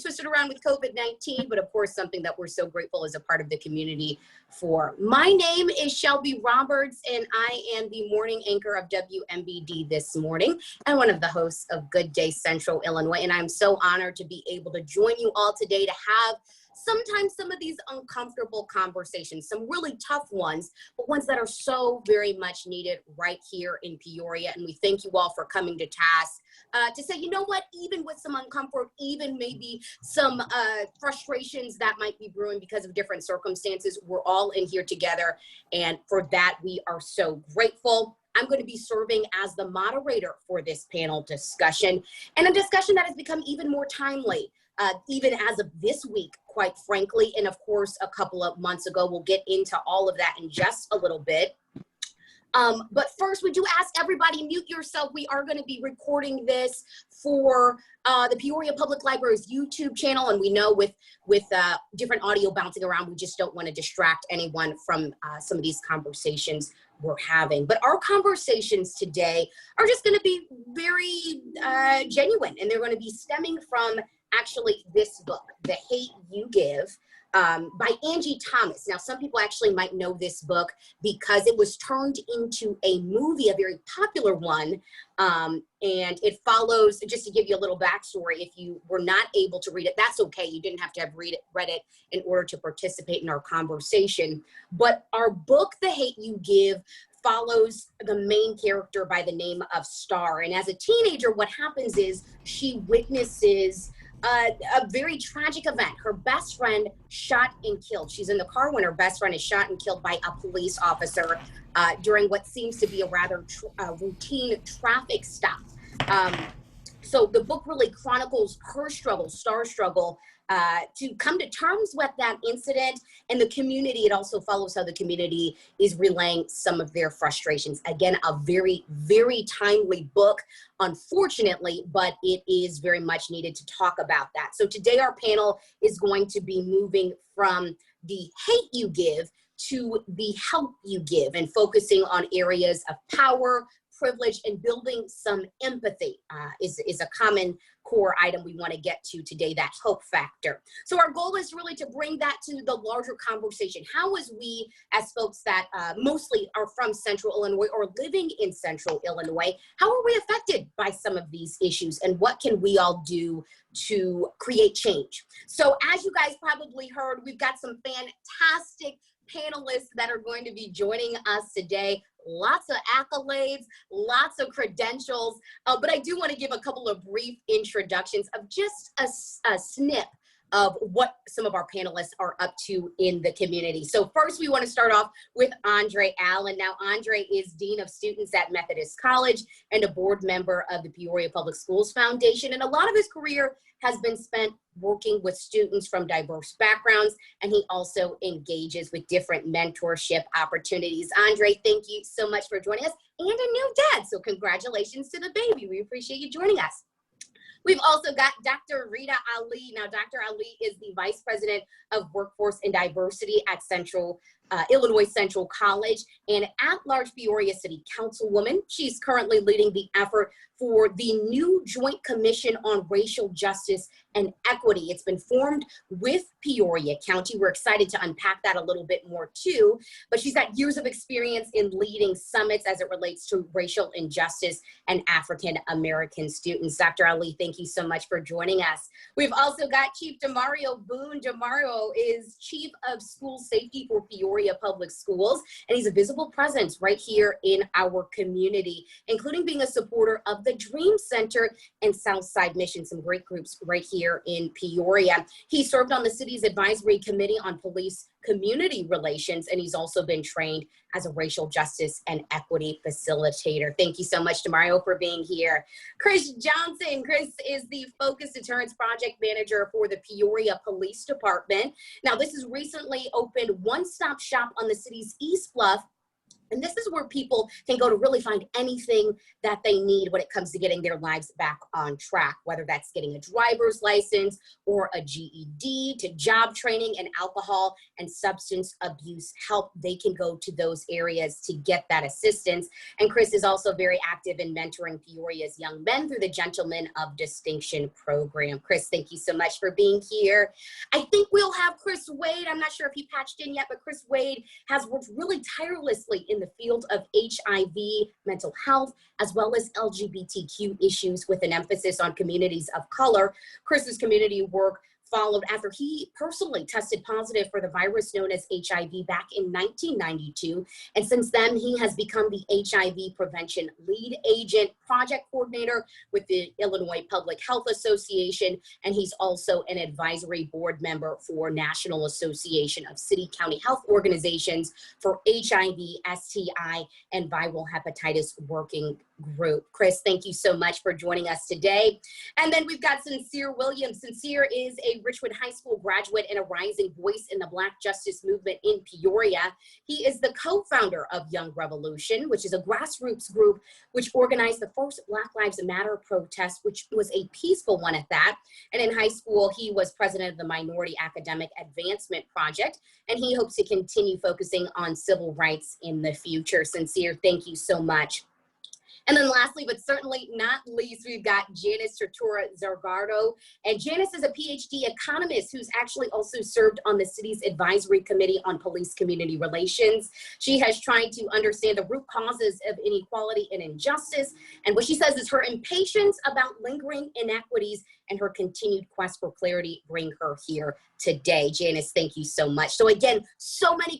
get twisted around with COVID-19, but of course, something that we're so grateful as a part of the community for. My name is Shelbey Roberts, and I am the morning anchor of WMBD this morning and one of the hosts of Good Day Central Illinois. And I'm so honored to be able to join you all today to have sometimes some of these uncomfortable conversations, some really tough ones, but ones that are so very much needed right here in Peoria. And we thank you all for coming to task to say, you know what, even with some uncomfort, even maybe some frustrations that might be brewing because of different circumstances, we're all in here together. And for that, we are so grateful. I'm going to be serving as the moderator for this panel discussion, and a discussion that has become even more timely, even as of this week, quite frankly. And of course, a couple of months ago, we'll get into all of that in just a little bit. But first, we do ask everybody, mute yourself. We are going to be recording this for the Peoria Public Library's YouTube channel. And we know with different audio bouncing around, we just don't want to distract anyone from some of these conversations we're having. But our conversations today are just going to be very genuine, and they're going to be stemming from actually this book, The Hate U Give, by Angie Thomas. Now, some people actually might know this book because it was turned into a movie, a very popular one, and it follows, just to give you a little backstory, if you were not able to read it, that's okay. You didn't have to have read it in order to participate in our conversation. But our book, The Hate U Give, follows the main character by the name of Star. And as a teenager, what happens is she witnesses a very tragic event. Her best friend shot and killed. She's in the car when her best friend is shot and killed by a police officer during what seems to be a rather routine traffic stop. So the book really chronicles her struggle, Star's struggle, to come to terms with that incident, and the community. It also follows how the community is relaying some of their frustrations. Again, a very, very timely book, unfortunately, but it is very much needed to talk about that. So today our panel is going to be moving from the hate you give to the help you give, and focusing on areas of power, privilege, and building some empathy is a common core item we want to get to today, that hope factor. So our goal is really to bring that to the larger conversation. How is we, as folks that mostly are from Central Illinois or living in Central Illinois, how are we affected by some of these issues, and what can we all do to create change? So as you guys probably heard, we've got some fantastic panelists that are going to be joining us today. Lots of accolades, lots of credentials, but I do want to give a couple of brief introductions of just a snip of what some of our panelists are up to in the community. So first, we want to start off with Andre Allen. Now, Andre is Dean of Students at Methodist College and a board member of the Peoria Public Schools Foundation. And a lot of his career has been spent working with students from diverse backgrounds, and he also engages with different mentorship opportunities. Andre, thank you so much for joining us, and a new dad, so congratulations to the baby. We appreciate you joining us. We've also got Dr. Rita Ali. Now, Dr. Ali is the Vice President of Workforce and Diversity at Illinois Central College and At-Large Peoria City Councilwoman. She's currently leading the effort for the new Joint Commission on Racial Justice and Equity. It's been formed with Peoria County. We're excited to unpack that a little bit more too, but she's got years of experience in leading summits as it relates to racial injustice and African American students. Dr. Ali, thank you so much for joining us. We've also got Chief Demario Boone. Demario is Chief of School Safety for Peoria Public Schools, and he's a visible presence right here in our community, including being a supporter of the Dream Center and Southside Mission, some great groups right here in Peoria. He served on the city's advisory committee on police community relations, and he's also been trained as a racial justice and equity facilitator. Thank you so much, Demario, for being here. Chris Johnson. Chris is the Focus Deterrence Project Manager for the Peoria Police Department. Now, this has recently opened one-stop shop on the city's East Bluff And this is where people can go to really find anything that they need when it comes to getting their lives back on track, whether that's getting a driver's license or a GED, to job training and alcohol and substance abuse help. They can go to those areas to get that assistance. And Chris is also very active in mentoring Peoria's young men through the Gentlemen of Distinction program. Chris, thank you so much for being here. I think we'll have Chris Wade. I'm not sure if he patched in yet, but Chris Wade has worked really tirelessly in the field of HIV, mental health, as well as LGBTQ issues with an emphasis on communities of color. Chris's community work followed after he personally tested positive for the virus known as HIV back in 1992. And since then, he has become the HIV prevention lead agent, project coordinator with the Illinois Public Health Association. And he's also an advisory board member for National Association of City County Health Organizations for HIV, STI, and viral hepatitis working group. Chris, thank you so much for joining us today. And then we've got Sincere Williams. Sincere is a Richwood High School graduate and a rising voice in the Black justice movement in Peoria. He is the co-founder of Young Revolution, which is a grassroots group which organized the first Black Lives Matter protest, which was a peaceful one at that. And in high school, he was president of the Minority Academic Advancement Project, and he hopes to continue focusing on civil rights in the future. Sincere, thank you so much. And then lastly, but certainly not least, we've got Janice Tortura Zargardo. And Janice is a PhD economist who's actually also served on the city's advisory committee on police community relations. She has tried to understand the root causes of inequality and injustice. And what she says is her impatience about lingering inequities and her continued quest for clarity bring her here today. Janice, thank you so much. So again, so many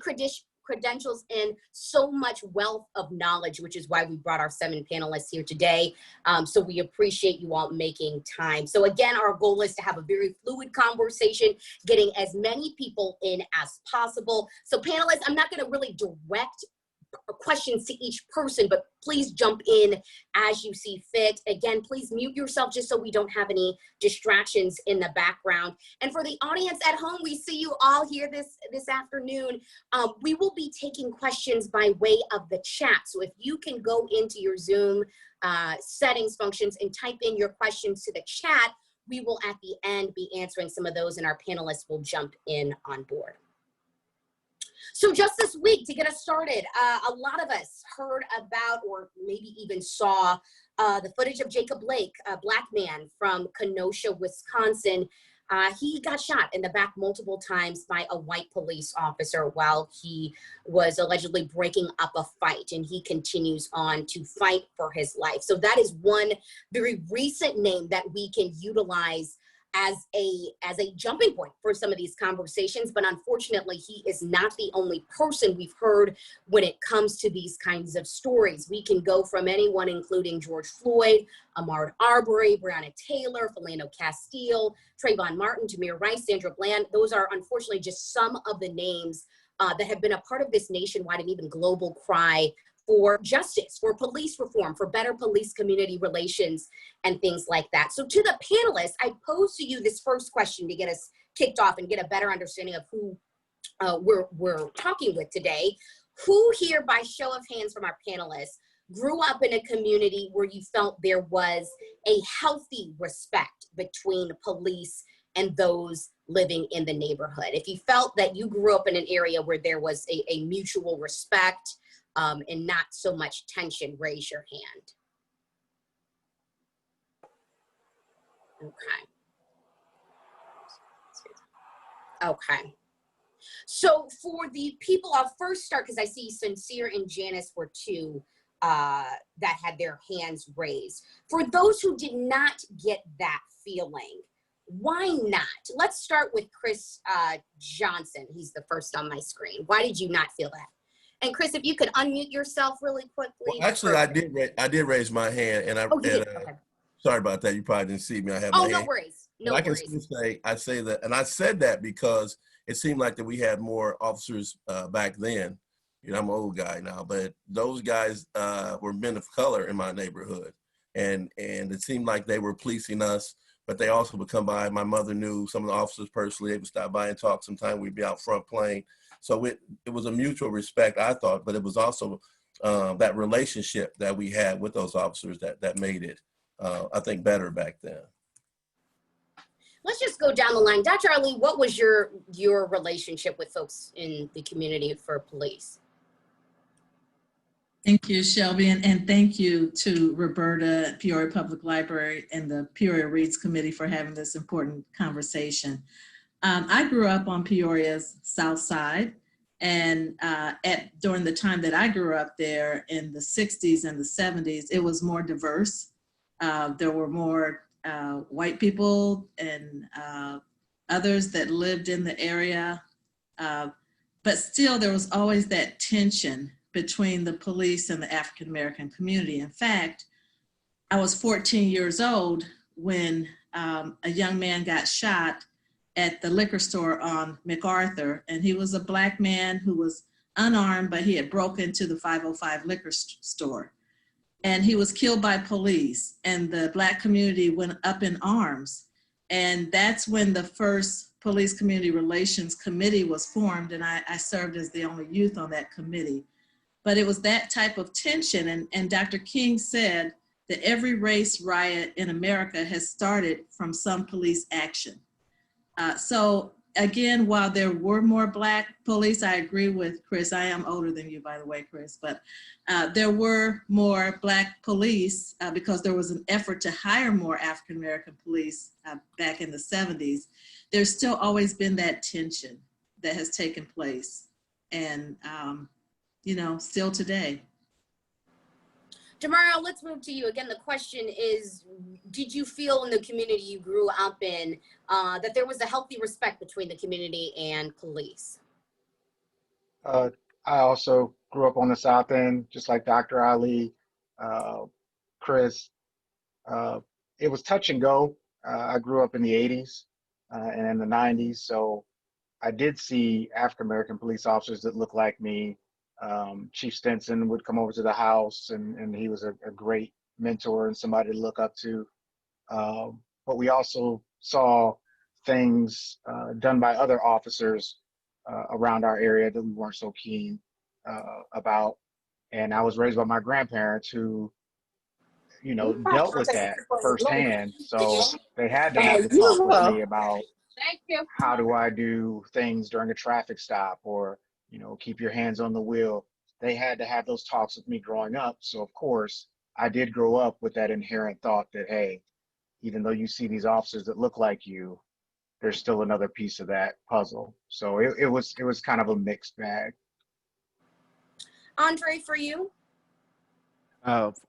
credentials and so much wealth of knowledge, which is why we brought our 7 panelists here today. So we appreciate you all making time. So again, our goal is to have a very fluid conversation, getting as many people in as possible. So panelists, I'm not going to really direct questions to each person, but please jump in as you see fit. Again, please mute yourself just so we don't have any distractions in the background. And for the audience at home, we see you all here this afternoon. We will be taking questions by way of the chat. So if you can go into your Zoom settings functions and type in your questions to the chat, we will at the end be answering some of those and our panelists will jump in on board. So just this week, to get us started, a lot of us heard about or maybe even saw the footage of Jacob Blake, a Black man from Kenosha, Wisconsin. He got shot in the back multiple times by a white police officer while he was allegedly breaking up a fight, and he continues on to fight for his life. So that is one very recent name that we can utilize as a jumping point for some of these conversations, but unfortunately, he is not the only person we've heard when it comes to these kinds of stories. We can go from anyone, including George Floyd, Ahmaud Arbery, Breonna Taylor, Philando Castile, Trayvon Martin, Tamir Rice, Sandra Bland. Those are unfortunately just some of the names that have been a part of this nationwide and even global cry for justice, for police reform, for better police community relations, and things like that. So to the panelists, I pose to you this first question to get us kicked off and get a better understanding of who we're talking with today. Who here, by show of hands from our panelists, grew up in a community where you felt there was a healthy respect between police and those living in the neighborhood? If you felt that you grew up in an area where there was a mutual respect, and not so much tension, raise your hand. Okay. So for the people, I'll first start because I see Sincere and Janice were two that had their hands raised. For those who did not get that feeling, why not? Let's start with Chris Johnson. He's the first on my screen. Why did you not feel that? And Chris, if you could unmute yourself really quickly. Well, actually, I did raise my hand, and okay. Sorry about that. You probably didn't see me. I have my hand. No worries. No I worries. can still say that, and I said that because it seemed like that we had more officers back then. You know, I'm an old guy now, but those guys were men of color in my neighborhood, and it seemed like they were policing us. But they also would come by. My mother knew some of the officers personally. They would stop by and talk. Sometimes we'd be out front playing. So it was a mutual respect, I thought, but it was also that relationship that we had with those officers that made it, I think, better back then. Let's just go down the line. Dr. Ali, what was your relationship with folks in the community for police? Thank you, Shelby, and thank you to Roberta, Peoria Public Library, and the Peoria Reads Committee for having this important conversation. I grew up on Peoria's South Side, and during the time that I grew up there in the 60s and the 70s, it was more diverse. There were more white people and others that lived in the area, but still there was always that tension between the police and the African American community. In fact, I was 14 years old when a young man got shot at the liquor store on MacArthur, and he was a Black man who was unarmed, but he had broken into the 505 liquor store. And he was killed by police, and the Black community went up in arms. And that's when the first Police Community Relations Committee was formed, and I served as the only youth on that committee. But it was that type of tension, and Dr. King said that every race riot in America has started from some police action. So again, while there were more Black police, I agree with Chris. I am older than you, by the way, Chris, but there were more Black police because there was an effort to hire more African American police back in the 70s. There's still always been that tension that has taken place, and you know, still today. Demario, let's move to you. Again, the question is, did you feel in the community you grew up in that there was a healthy respect between the community and police? I also grew up on the South End, just like Dr. Ali, Chris. It was touch and go. I grew up in the 80s and in the 90s, so I did see African American police officers that looked like me. Chief Stinson would come over to the house, and he was a great mentor and somebody to look up to. But we also saw things done by other officers around our area that we weren't so keen about. And I was raised by my grandparents who, you know, dealt with that firsthand. So they had to have the talk with me about how do I do things during a traffic stop, or you know, keep your hands on the wheel. They had to have those talks with me growing up. So of course, I did grow up with that inherent thought that, hey, even though you see these officers that look like you, there's still another piece of that puzzle. So it was kind of a mixed bag. Andre, for you?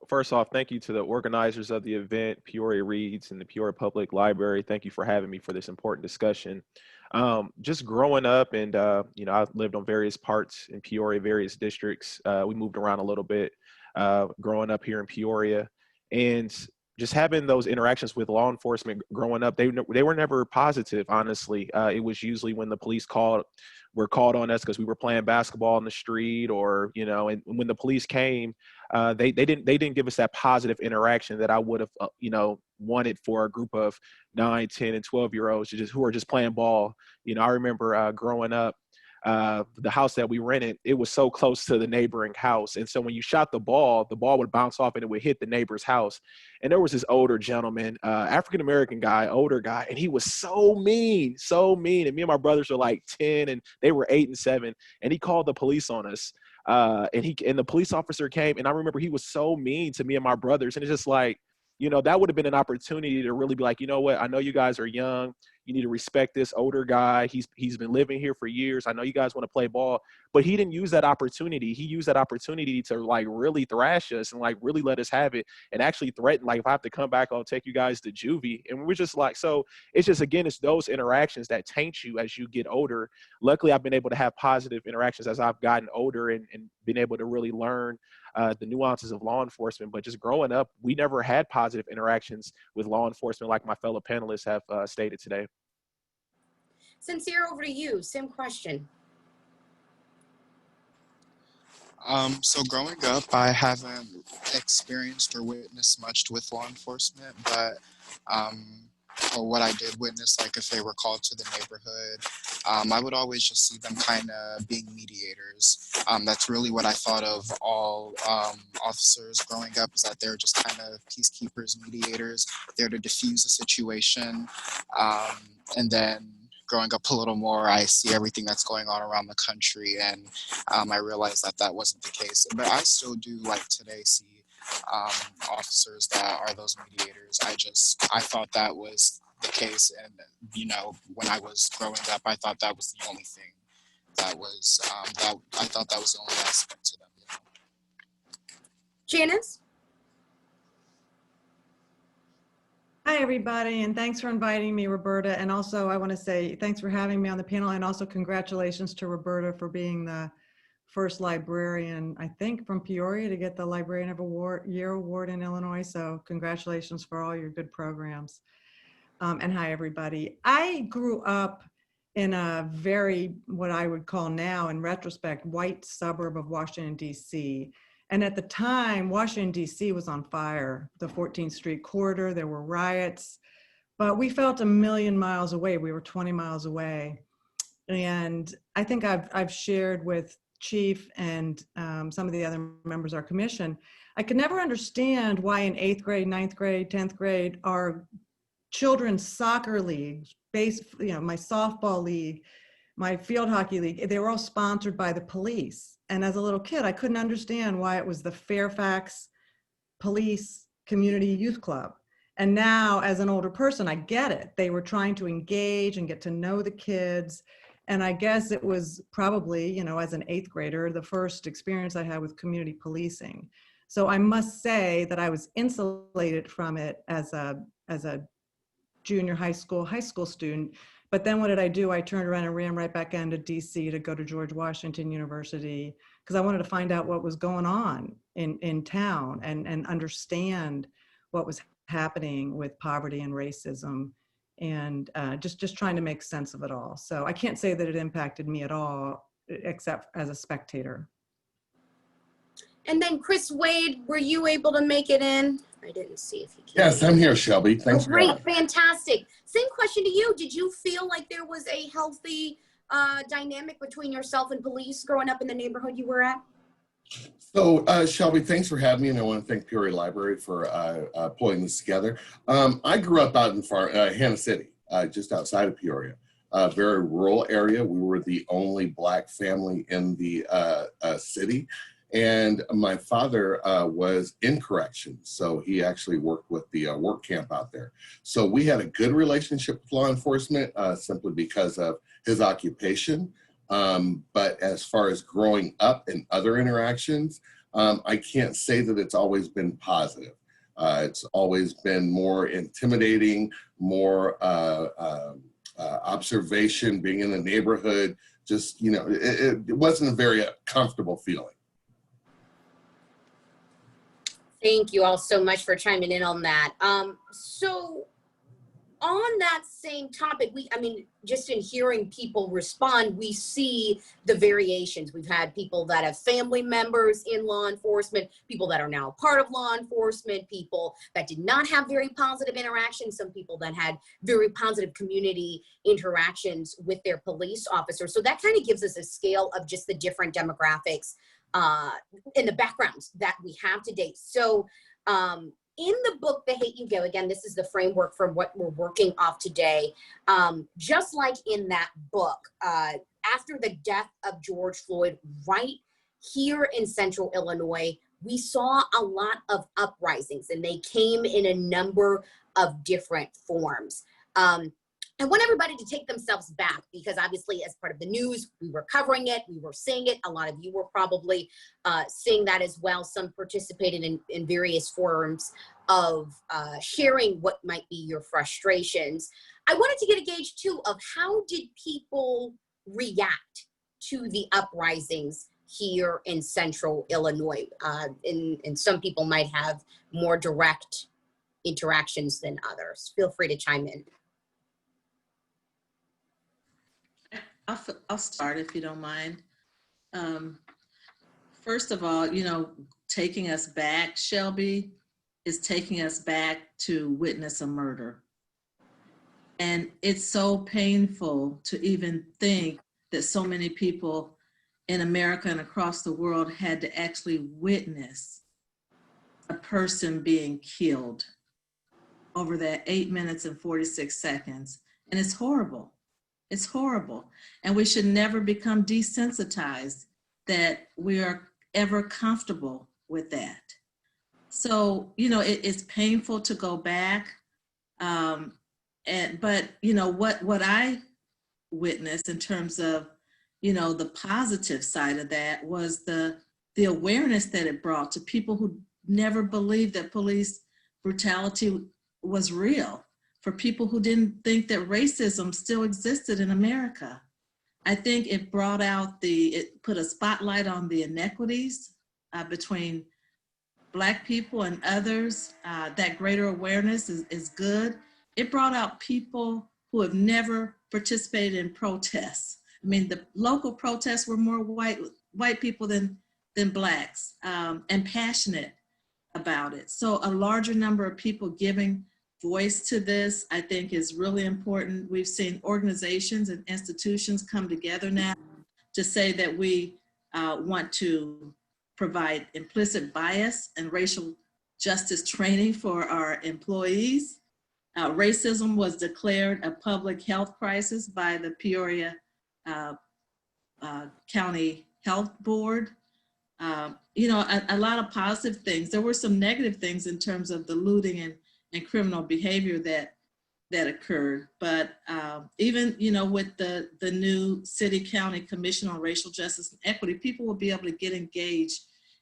First off, thank you to the organizers of the event, Peoria Reads and the Peoria Public Library. Thank you for having me for this important discussion. Just growing up, and you know, I've lived on various parts in Peoria, various districts. We moved around a little bit growing up here in Peoria, and just having those interactions with law enforcement growing up, they were never positive, honestly. It was usually when the police were called on us because we were playing basketball in the street, or, you know, and when the police came, they didn't give us that positive interaction that I would have, you know, wanted for a group of 9, 10, and 12-year-olds who are just playing ball. You know, I remember growing up, the house that we rented, it was so close to the neighboring house. And so when you shot the ball would bounce off and it would hit the neighbor's house. And there was this older gentleman, African-American guy, older guy, and he was so mean. And me and my brothers were like 10 and they were 8 and 7. And he called the police on us. And the police officer came, and I remember he was so mean to me and my brothers. And it's just like, you know, that would have been an opportunity to really be like, you know what, I know you guys are young. You need to respect this older guy. He's been living here for years. I know you guys want to play ball, but he didn't use that opportunity. He used that opportunity to like really thrash us and like really let us have it, and actually threaten, like, if I have to come back, I'll take you guys to juvie. And we're just like, so it's just, again, it's those interactions that taint you as you get older. Luckily, I've been able to have positive interactions as I've gotten older and been able to really learn the nuances of law enforcement. But just growing up, we never had positive interactions with law enforcement like my fellow panelists have stated today. Sincere, over to you. Same question. So growing up, I haven't experienced or witnessed much with law enforcement, but or what I did witness, like if they were called to the neighborhood, I would always just see them kind of being mediators. That's really what I thought of all officers growing up, is that they're just kind of peacekeepers, mediators. They're to diffuse a situation. And then growing up a little more, I see everything that's going on around the country, and I realized that that wasn't the case. But I still do, like today, see officers that are those mediators. I thought that was the case, and you know, when I was growing up, I thought that was the only thing that was that I thought that was the only aspect to them. You know? Janice? Hi, everybody, and thanks for inviting me, Roberta. And also, I want to say thanks for having me on the panel, and also congratulations to Roberta for being the first librarian, I think, from Peoria to get the Librarian of the Year award in Illinois. So congratulations for all your good programs. And hi, everybody. I grew up in a very, what I would call now, in retrospect, white suburb of Washington, D.C. And at the time, Washington, D.C. was on fire. The 14th Street corridor, there were riots, but we felt a million miles away. We were 20 miles away. And I think I've shared with Chief and some of the other members of our commission, I could never understand why in 8th grade, 9th grade, 10th grade, our children's soccer leagues, my softball league, my field hockey league, they were all sponsored by the police. And as a little kid, I couldn't understand why it was the Fairfax Police Community Youth Club. And now, as an older person, I get it. They were trying to engage and get to know the kids. And I guess it was probably, you know, as an 8th grader, the first experience I had with community policing. So I must say that I was insulated from it as a junior high school student. But then what did I do? I turned around and ran right back into DC to go to George Washington University, because I wanted to find out what was going on in town and understand what was happening with poverty and racism, and just trying to make sense of it all. So I can't say that it impacted me at all, except as a spectator. And then Chris Wade, were you able to make it in? I didn't see if he came. Yes, I'm here, Shelby. Thanks Oh, for great, having me. fantastic. Same question to you. Did you feel like there was a healthy dynamic between yourself and police growing up in the neighborhood you were at? So, Shelby, thanks for having me, and I want to thank Peoria Library for pulling this together. I grew up out in Hannah City, just outside of Peoria, a very rural area. We were the only Black family in the city, and my father was in corrections, so he actually worked with the work camp out there. So we had a good relationship with law enforcement simply because of his occupation. But as far as growing up and other interactions, I can't say that it's always been positive. It's always been more intimidating, more observation, being in the neighborhood. Just, you know, it wasn't a very comfortable feeling. Thank you all so much for chiming in on that. So on that same topic, I mean, just in hearing people respond, we see the variations. We've had people that have family members in law enforcement, people that are now a part of law enforcement, people that did not have very positive interactions, some people that had very positive community interactions with their police officers. So that kind of gives us a scale of just the different demographics in the backgrounds that we have to date. So in the book, The Hate U Give, again, this is the framework for what we're working off today. Just like in that book, after the death of George Floyd, right here in Central Illinois, we saw a lot of uprisings, and they came in a number of different forms. I want everybody to take themselves back, because obviously as part of the news, we were covering it, we were seeing it. A lot of you were probably seeing that as well. Some participated in various forums of sharing what might be your frustrations. I wanted to get a gauge too of how did people react to the uprisings here in Central Illinois? And some people might have more direct interactions than others. Feel free to chime in. I'll start if you don't mind. First of all, you know, taking us back, Shelby, is taking us back to witness a murder. And it's so painful to even think that so many people in America and across the world had to actually witness a person being killed over that 8 minutes and 46 seconds. And it's horrible. It's horrible. And we should never become desensitized that we are ever comfortable with that. So, you know, it's painful to go back. But, you know, what I witnessed in terms of, you know, the positive side of that was the awareness that it brought to people who never believed that police brutality was real, for people who didn't think that racism still existed in America. I think it brought out it put a spotlight on the inequities between Black people and others. That greater awareness is good. It brought out people who have never participated in protests. I mean, the local protests were more white people than Blacks, and passionate about it. So a larger number of people giving voice to this, I think, is really important. We've seen organizations and institutions come together now to say that we want to provide implicit bias and racial justice training for our employees. Racism was declared a public health crisis by the Peoria County Health Board. You know, a lot of positive things. There were some negative things in terms of the looting and criminal behavior that occurred. But even, you know, with the new City County Commission on Racial Justice and Equity, people will be able to get engaged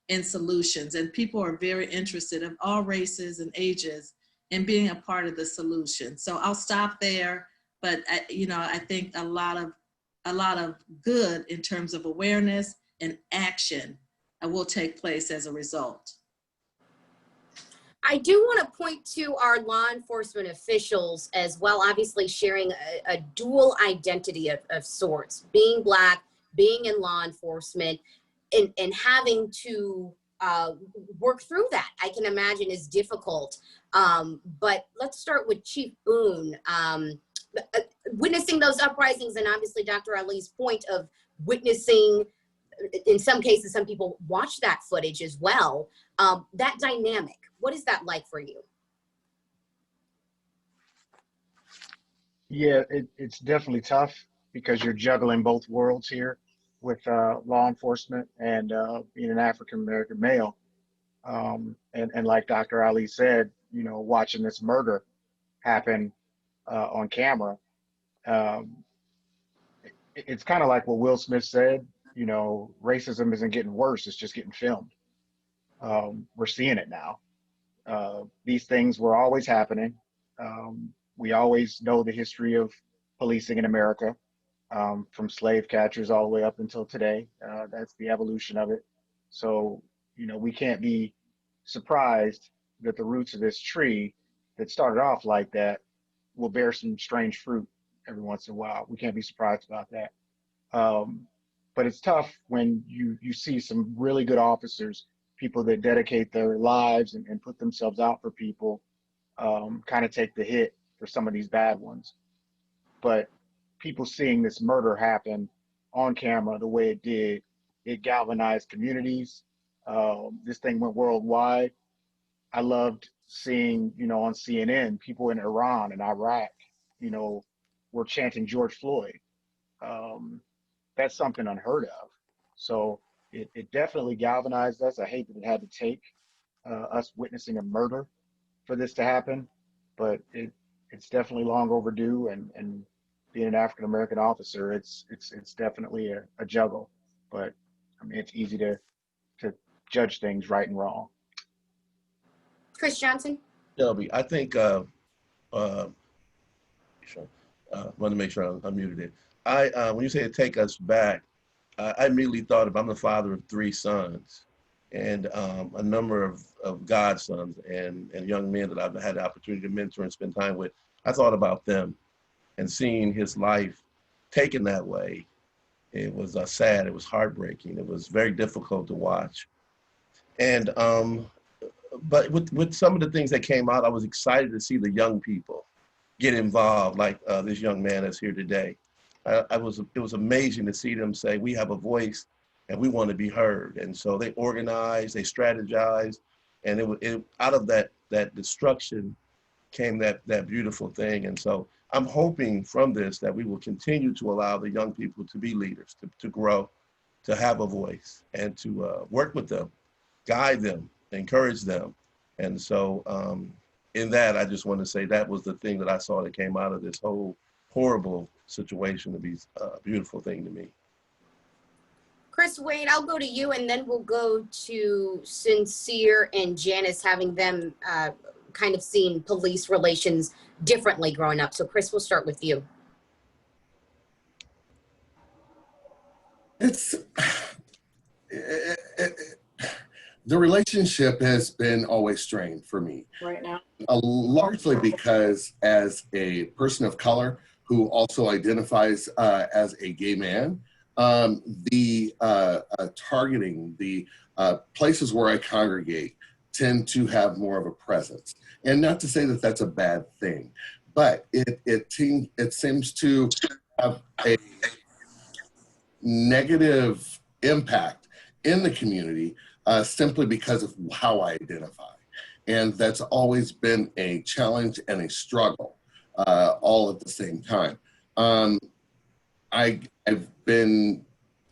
in solutions, and people are very interested of all races and ages in being a part of the solution. So I'll stop there, but you know, I think a lot of good in terms of awareness and action will take place as a result. I do want to point to our law enforcement officials as well, obviously sharing a dual identity of sorts, being Black, being in law enforcement, and having to work through that. I can imagine is difficult. But let's start with Chief Boone. Witnessing those uprisings, and obviously Dr. Ali's point of witnessing, in some cases, some people watch that footage as well. That dynamic, what is that like for you? Yeah, it's definitely tough because you're juggling both worlds here with law enforcement and being an African-American male. And like Dr. Ali said, you know, watching this murder happen on camera, it's kind of like what Will Smith said, you know, racism isn't getting worse, it's just getting filmed. We're seeing it now. These things were always happening. We always know the history of policing in America, from slave catchers all the way up until today. That's the evolution of it. So, you know, we can't be surprised that the roots of this tree that started off like that will bear some strange fruit every once in a while. We can't be surprised about that. But it's tough when you see some really good officers, people that dedicate their lives and put themselves out for people, kind of take the hit for some of these bad ones. But people seeing this murder happen on camera the way it did, it galvanized communities. This thing went worldwide. I loved seeing, you know, on CNN, people in Iran and Iraq, you know, were chanting George Floyd. That's something unheard of. So it definitely galvanized us. I hate that it had to take us witnessing a murder for this to happen, but it's definitely long overdue. And being an African-American officer, it's definitely a juggle. But I mean, it's easy to judge things right and wrong. Chris Johnson? Shelby, I think, want to make sure I muted it. When you say take us back, I immediately thought of, I'm the father of 3 sons and a number of godsons and young men that I've had the opportunity to mentor and spend time with. I thought about them and seeing his life taken that way. It was sad, it was heartbreaking, it was very difficult to watch. And, but with some of the things that came out, I was excited to see the young people get involved like this young man that's here today. It was amazing to see them say, we have a voice and we want to be heard. And so they organized, they strategized, and out of that destruction came that beautiful thing. And so I'm hoping from this that we will continue to allow the young people to be leaders, to grow, to have a voice, and to work with them, guide them, encourage them. And so in that, I just want to say that was the thing that I saw that came out of this whole horrible situation to be a beautiful thing to me. Chris Wade, I'll go to you, and then we'll go to Sincere and Janice, having them kind of seen police relations differently growing up. So Chris, we'll start with you. The relationship has been always strained for me. Right now. Largely because as a person of color who also identifies as a gay man, the targeting, the places where I congregate tend to have more of a presence. And not to say that that's a bad thing, but it seems to have a negative impact in the community simply because of how I identify. And that's always been a challenge and a struggle all at the same time. I've been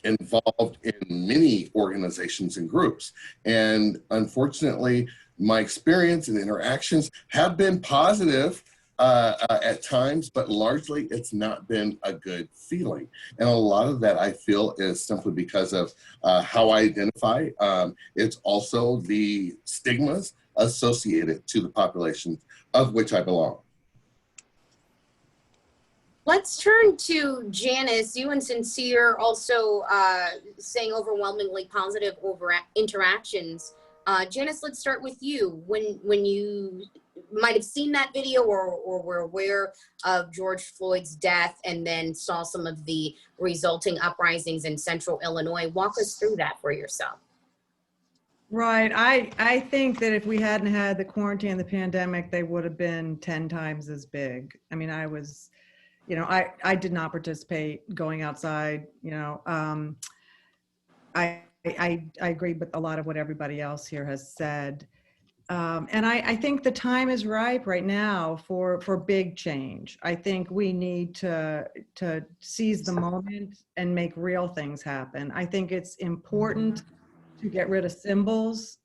involved in many organizations and groups, and unfortunately, my experience and interactions have been positive at times, but largely it's not been a good feeling. And a lot of that I feel is simply because of how I identify. It's also the stigmas associated to the population of which I belong. Let's turn to Janice. You and Sincere also saying overwhelmingly positive interactions. Janice, let's start with you. When you might have seen that video or were aware of George Floyd's death and then saw some of the resulting uprisings in central Illinois, walk us through that for yourself. Right. I think that if we hadn't had the quarantine and the pandemic, they would have been 10 times as big. I mean, I was, you know, I did not participate going outside, you know. I agree with a lot of what everybody else here has said. And I think the time is ripe right now for big change. I think we need to seize the moment and make real things happen. I think it's important to get rid of symbols,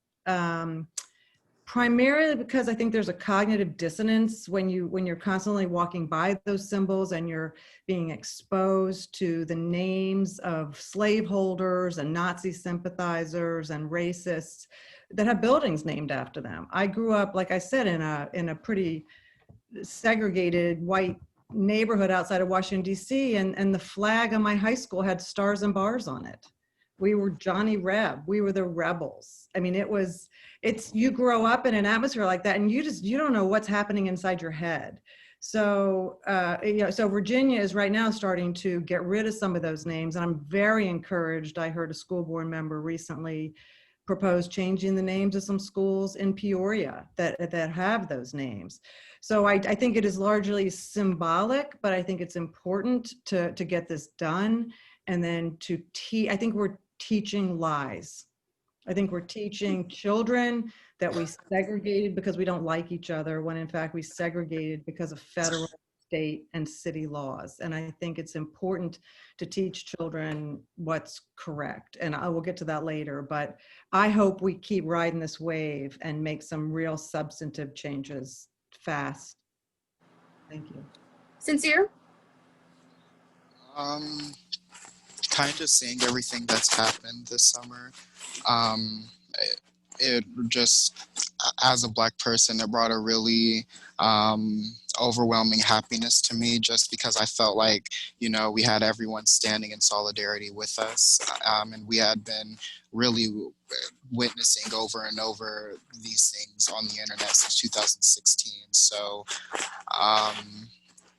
primarily because I think there's a cognitive dissonance when you're constantly walking by those symbols and you're being exposed to the names of slaveholders and Nazi sympathizers and racists that have buildings named after them. I grew up, like I said, in a pretty segregated white neighborhood outside of Washington, D.C., and the flag of my high school had stars and bars on it. We were Johnny Reb. We were the rebels. I mean, you grow up in an atmosphere like that and you don't know what's happening inside your head. So, so Virginia is right now starting to get rid of some of those names. And I'm very encouraged. I heard a school board member recently propose changing the names of some schools in Peoria that have those names. So I think it is largely symbolic, but I think it's important to get this done. And then I think we're teaching lies. I think we're teaching children that we segregated because we don't like each other, when in fact we segregated because of federal, state, and city laws. And I think it's important to teach children what's correct. And I will get to that later, but I hope we keep riding this wave and make some real substantive changes fast. Thank you. Sincere? Kind of seeing everything that's happened this summer. It just, as a Black person, it brought a really overwhelming happiness to me, just because I felt like, you know, we had everyone standing in solidarity with us, and we had been really witnessing over and over these things on the internet since 2016. So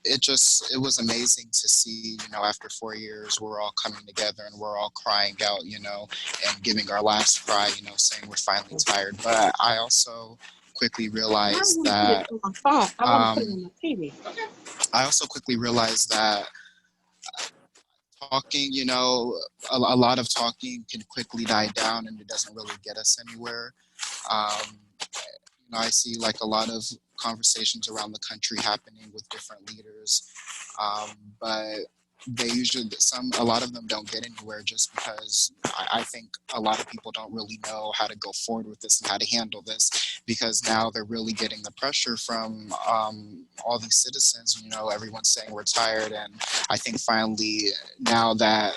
it was amazing to see, you know, after 4 years, we're all coming together and we're all crying out, you know, and giving our last cry, you know, saying we're finally tired. But I also, quickly realized that I also quickly realized that talking, you know, a lot of talking can quickly die down and it doesn't really get us anywhere. You know, I see like a lot of conversations around the country happening with different leaders, but they usually, a lot of them don't get anywhere just because I think a lot of people don't really know how to go forward with this and how to handle this, because now they're really getting the pressure from all these citizens. You know, everyone's saying we're tired, and I think finally now that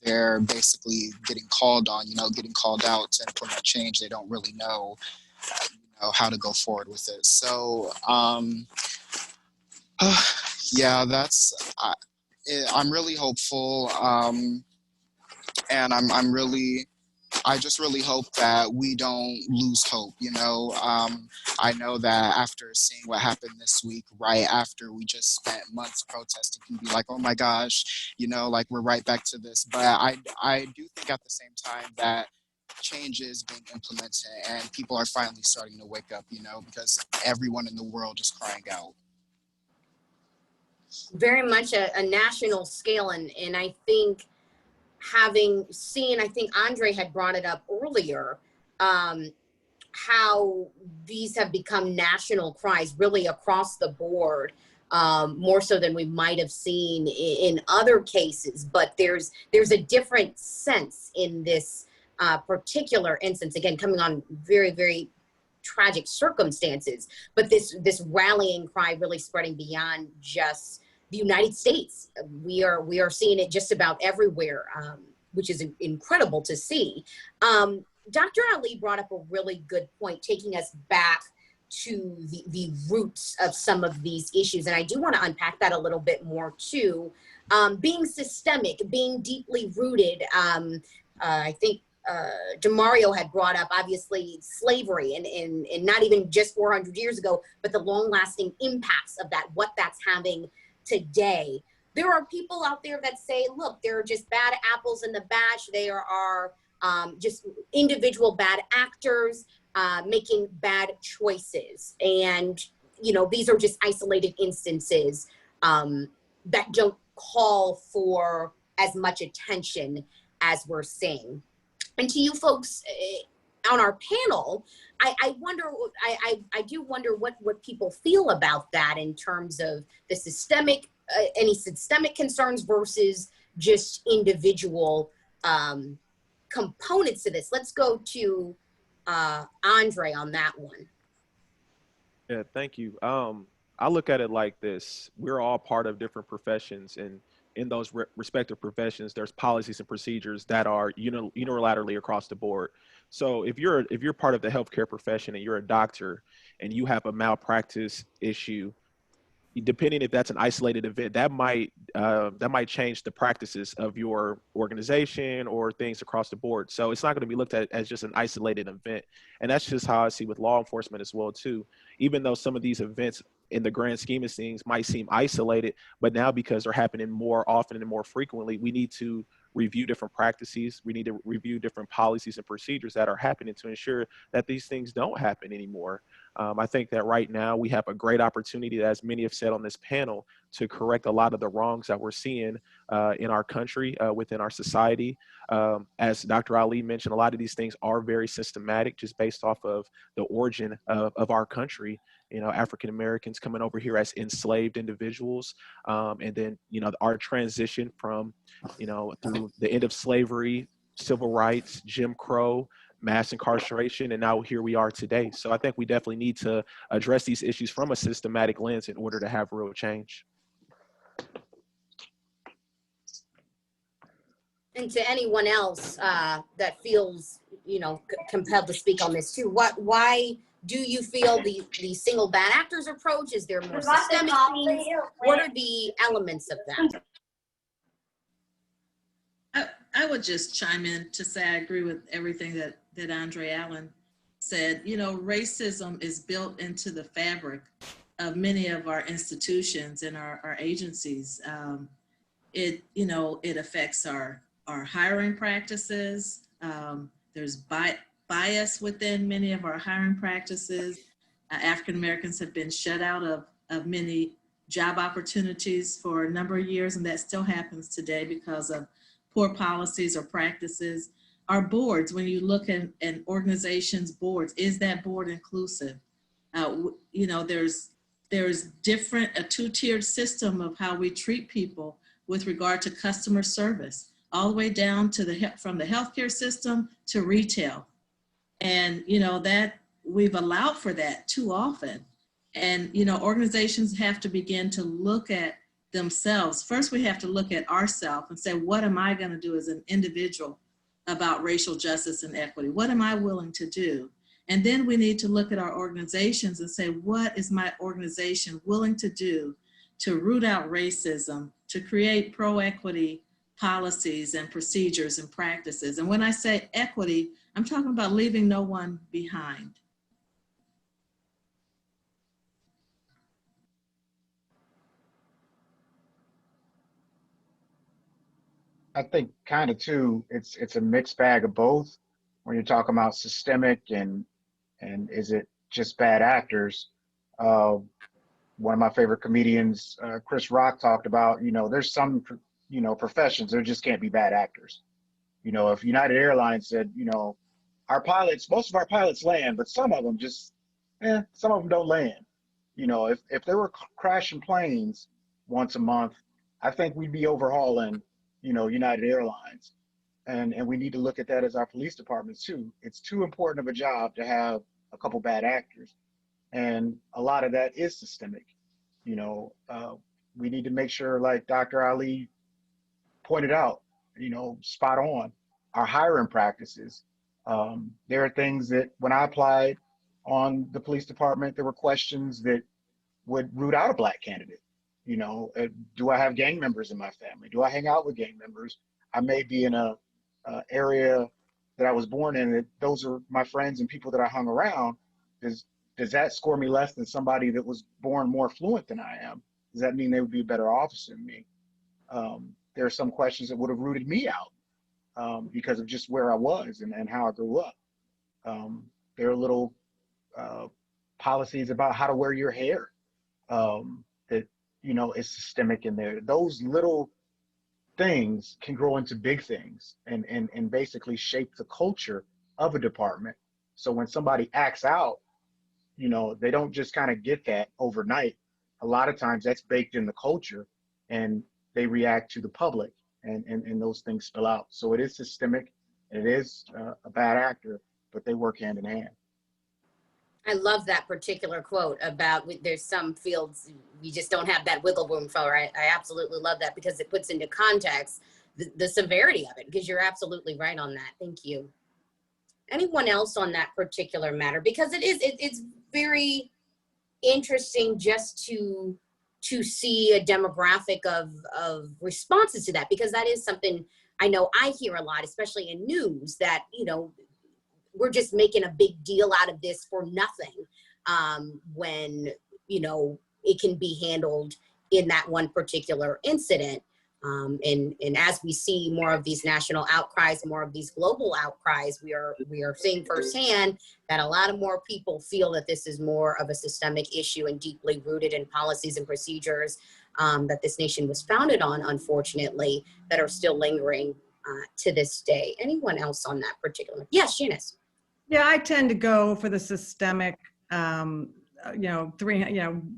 they're basically getting called on, you know, getting called out to implement change, they don't really know, you know, how to go forward with it. So yeah, that's I'm really hopeful, and I just really hope that we don't lose hope, you know. I know that after seeing what happened this week, right after we just spent months protesting, you can be like, oh my gosh, you know, like we're right back to this. But I do think at the same time that change is being implemented and people are finally starting to wake up, you know, because everyone in the world is crying out. Very much a national scale, and I think having seen, I think Andre had brought it up earlier, how these have become national cries really across the board, more so than we might have seen in other cases. But there's a different sense in this particular instance, again, coming on very, very tragic circumstances, but this rallying cry really spreading beyond just the United States. We are seeing it just about everywhere, which is incredible to see. Dr. Ali brought up a really good point, taking us back to the roots of some of these issues. And I do want to unpack that a little bit more too. Being systemic, being deeply rooted. I think Demario had brought up, obviously, slavery and not even just 400 years ago, but the long lasting impacts of that, what that's having today. There are people out there that say, look, there are just bad apples in the batch. There are just individual bad actors making bad choices. And, you know, these are just isolated instances that don't call for as much attention as we're seeing. And to you folks on our panel, I do wonder what people feel about that in terms of the systemic, any systemic concerns versus just individual components to this. Let's go to Andre on that one. Yeah, thank you. I look at it like this. We're all part of different professions, and in those respective professions, there's policies and procedures that are unilaterally across the board. So if you're part of the healthcare profession and you're a doctor and you have a malpractice issue, depending if that's an isolated event, that might change the practices of your organization or things across the board. So it's not going to be looked at as just an isolated event. And that's just how I see with law enforcement as well too. Even though some of these events in the grand scheme of things might seem isolated, but now because they're happening more often and more frequently, we need to review different practices. We need to review different policies and procedures that are happening to ensure that these things don't happen anymore. I think that right now we have a great opportunity, as many have said on this panel, to correct a lot of the wrongs that we're seeing in our country, within our society. As Dr. Ali mentioned, a lot of these things are very systematic, just based off of the origin of our country. You know, African Americans coming over here as enslaved individuals, and then, you know, our transition from, you know, through the end of slavery, civil rights, Jim Crow, mass incarceration, and now here we are today. So I think we definitely need to address these issues from a systematic lens in order to have real change. And to anyone else that feels, you know, compelled to speak on this too, why do you feel the single bad actors approach? Is there more systemic things? What are the elements of that? I would just chime in to say I agree with everything that Andre Allen said. You know, racism is built into the fabric of many of our institutions and our agencies. It affects our hiring practices. There's bias within many of our hiring practices. African Americans have been shut out of many job opportunities for a number of years, and that still happens today because of poor policies or practices. Our boards, when you look at an organization's boards, is that board inclusive? You know, there's a two-tiered system of how we treat people with regard to customer service, all the way down to from the healthcare system to retail. And, you know, that we've allowed for that too often. And, you know, organizations have to begin to look at themselves. First, we have to look at ourselves and say, what am I going to do as an individual about racial justice and equity? What am I willing to do? And then we need to look at our organizations and say, what is my organization willing to do to root out racism, to create pro-equity policies and procedures and practices? And when I say equity, I'm talking about leaving no one behind. I think kind of too, it's a mixed bag of both when you're talking about systemic and is it just bad actors. One of my favorite comedians, Chris Rock, talked about, you know, there's some, you know, professions, there just can't be bad actors. You know, if United Airlines said, you know, our pilots, most of our pilots land, but some of them just, some of them don't land. You know, if they were crashing planes once a month, I think we'd be overhauling, you know, United Airlines. And we need to look at that as our police departments too. It's too important of a job to have a couple bad actors. And a lot of that is systemic. You know, we need to make sure, like Dr. Ali pointed out, you know, spot on, our hiring practices. There are things that when I applied on the police department, there were questions that would root out a Black candidate. You know, do I have gang members in my family? Do I hang out with gang members? I may be in a area that I was born in that those are my friends and people that I hung around. Does that score me less than somebody that was born more fluent than I am? Does that mean they would be a better officer than me? There are some questions that would have rooted me out because of just where I was and how I grew up. There are little policies about how to wear your hair that, you know, is systemic in there. Those little things can grow into big things and basically shape the culture of a department. So when somebody acts out, you know, they don't just kind of get that overnight. A lot of times that's baked in the culture and they react to the public and those things spill out. So it is systemic. It is a bad actor, but they work hand in hand. I love that particular quote about there's some fields we just don't have that wiggle room for. I absolutely love that because it puts into context the severity of it, because you're absolutely right on that. Thank you. Anyone else on that particular matter? Because it's very interesting just to see a demographic of responses to that, because that is something I know I hear a lot, especially in news, that, you know, we're just making a big deal out of this for nothing, when, you know, it can be handled in that one particular incident. And as we see more of these national outcries, more of these global outcries, we are seeing firsthand that a lot of more people feel that this is more of a systemic issue and deeply rooted in policies and procedures that this nation was founded on, unfortunately, that are still lingering to this day. Anyone else on that particular? Yes, Janice. Yeah, I tend to go for the systemic,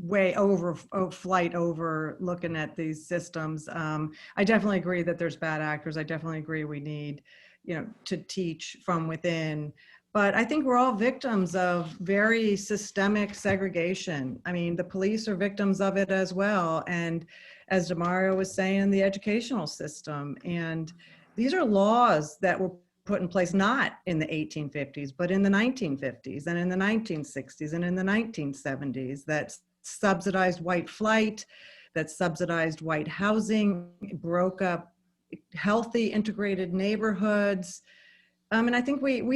way over flight over looking at these systems. I definitely agree that there's bad actors. I definitely agree we need, to teach from within. But I think we're all victims of very systemic segregation. I mean, the police are victims of it as well. And as Demario was saying, the educational system. And these are laws that were put in place not in the 1850s, but in the 1950s and in the 1960s and in the 1970s that subsidized white flight, that subsidized white housing, broke up healthy integrated neighborhoods. And I think when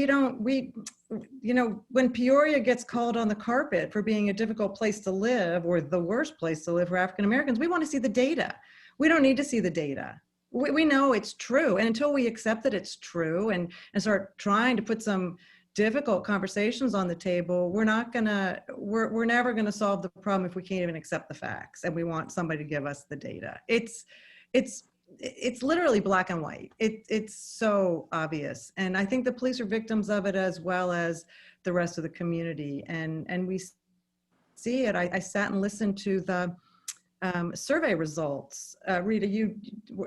Peoria gets called on the carpet for being a difficult place to live or the worst place to live for African Americans, we want to see the data. We don't need to see the data. We know it's true. And until we accept that it's true and start trying to put some difficult conversations on the table, we're never gonna solve the problem if we can't even accept the facts and we want somebody to give us the data. It's literally black and white. It's so obvious. And I think the police are victims of it as well as the rest of the community. And we see it. I sat and listened to the survey results. Rita,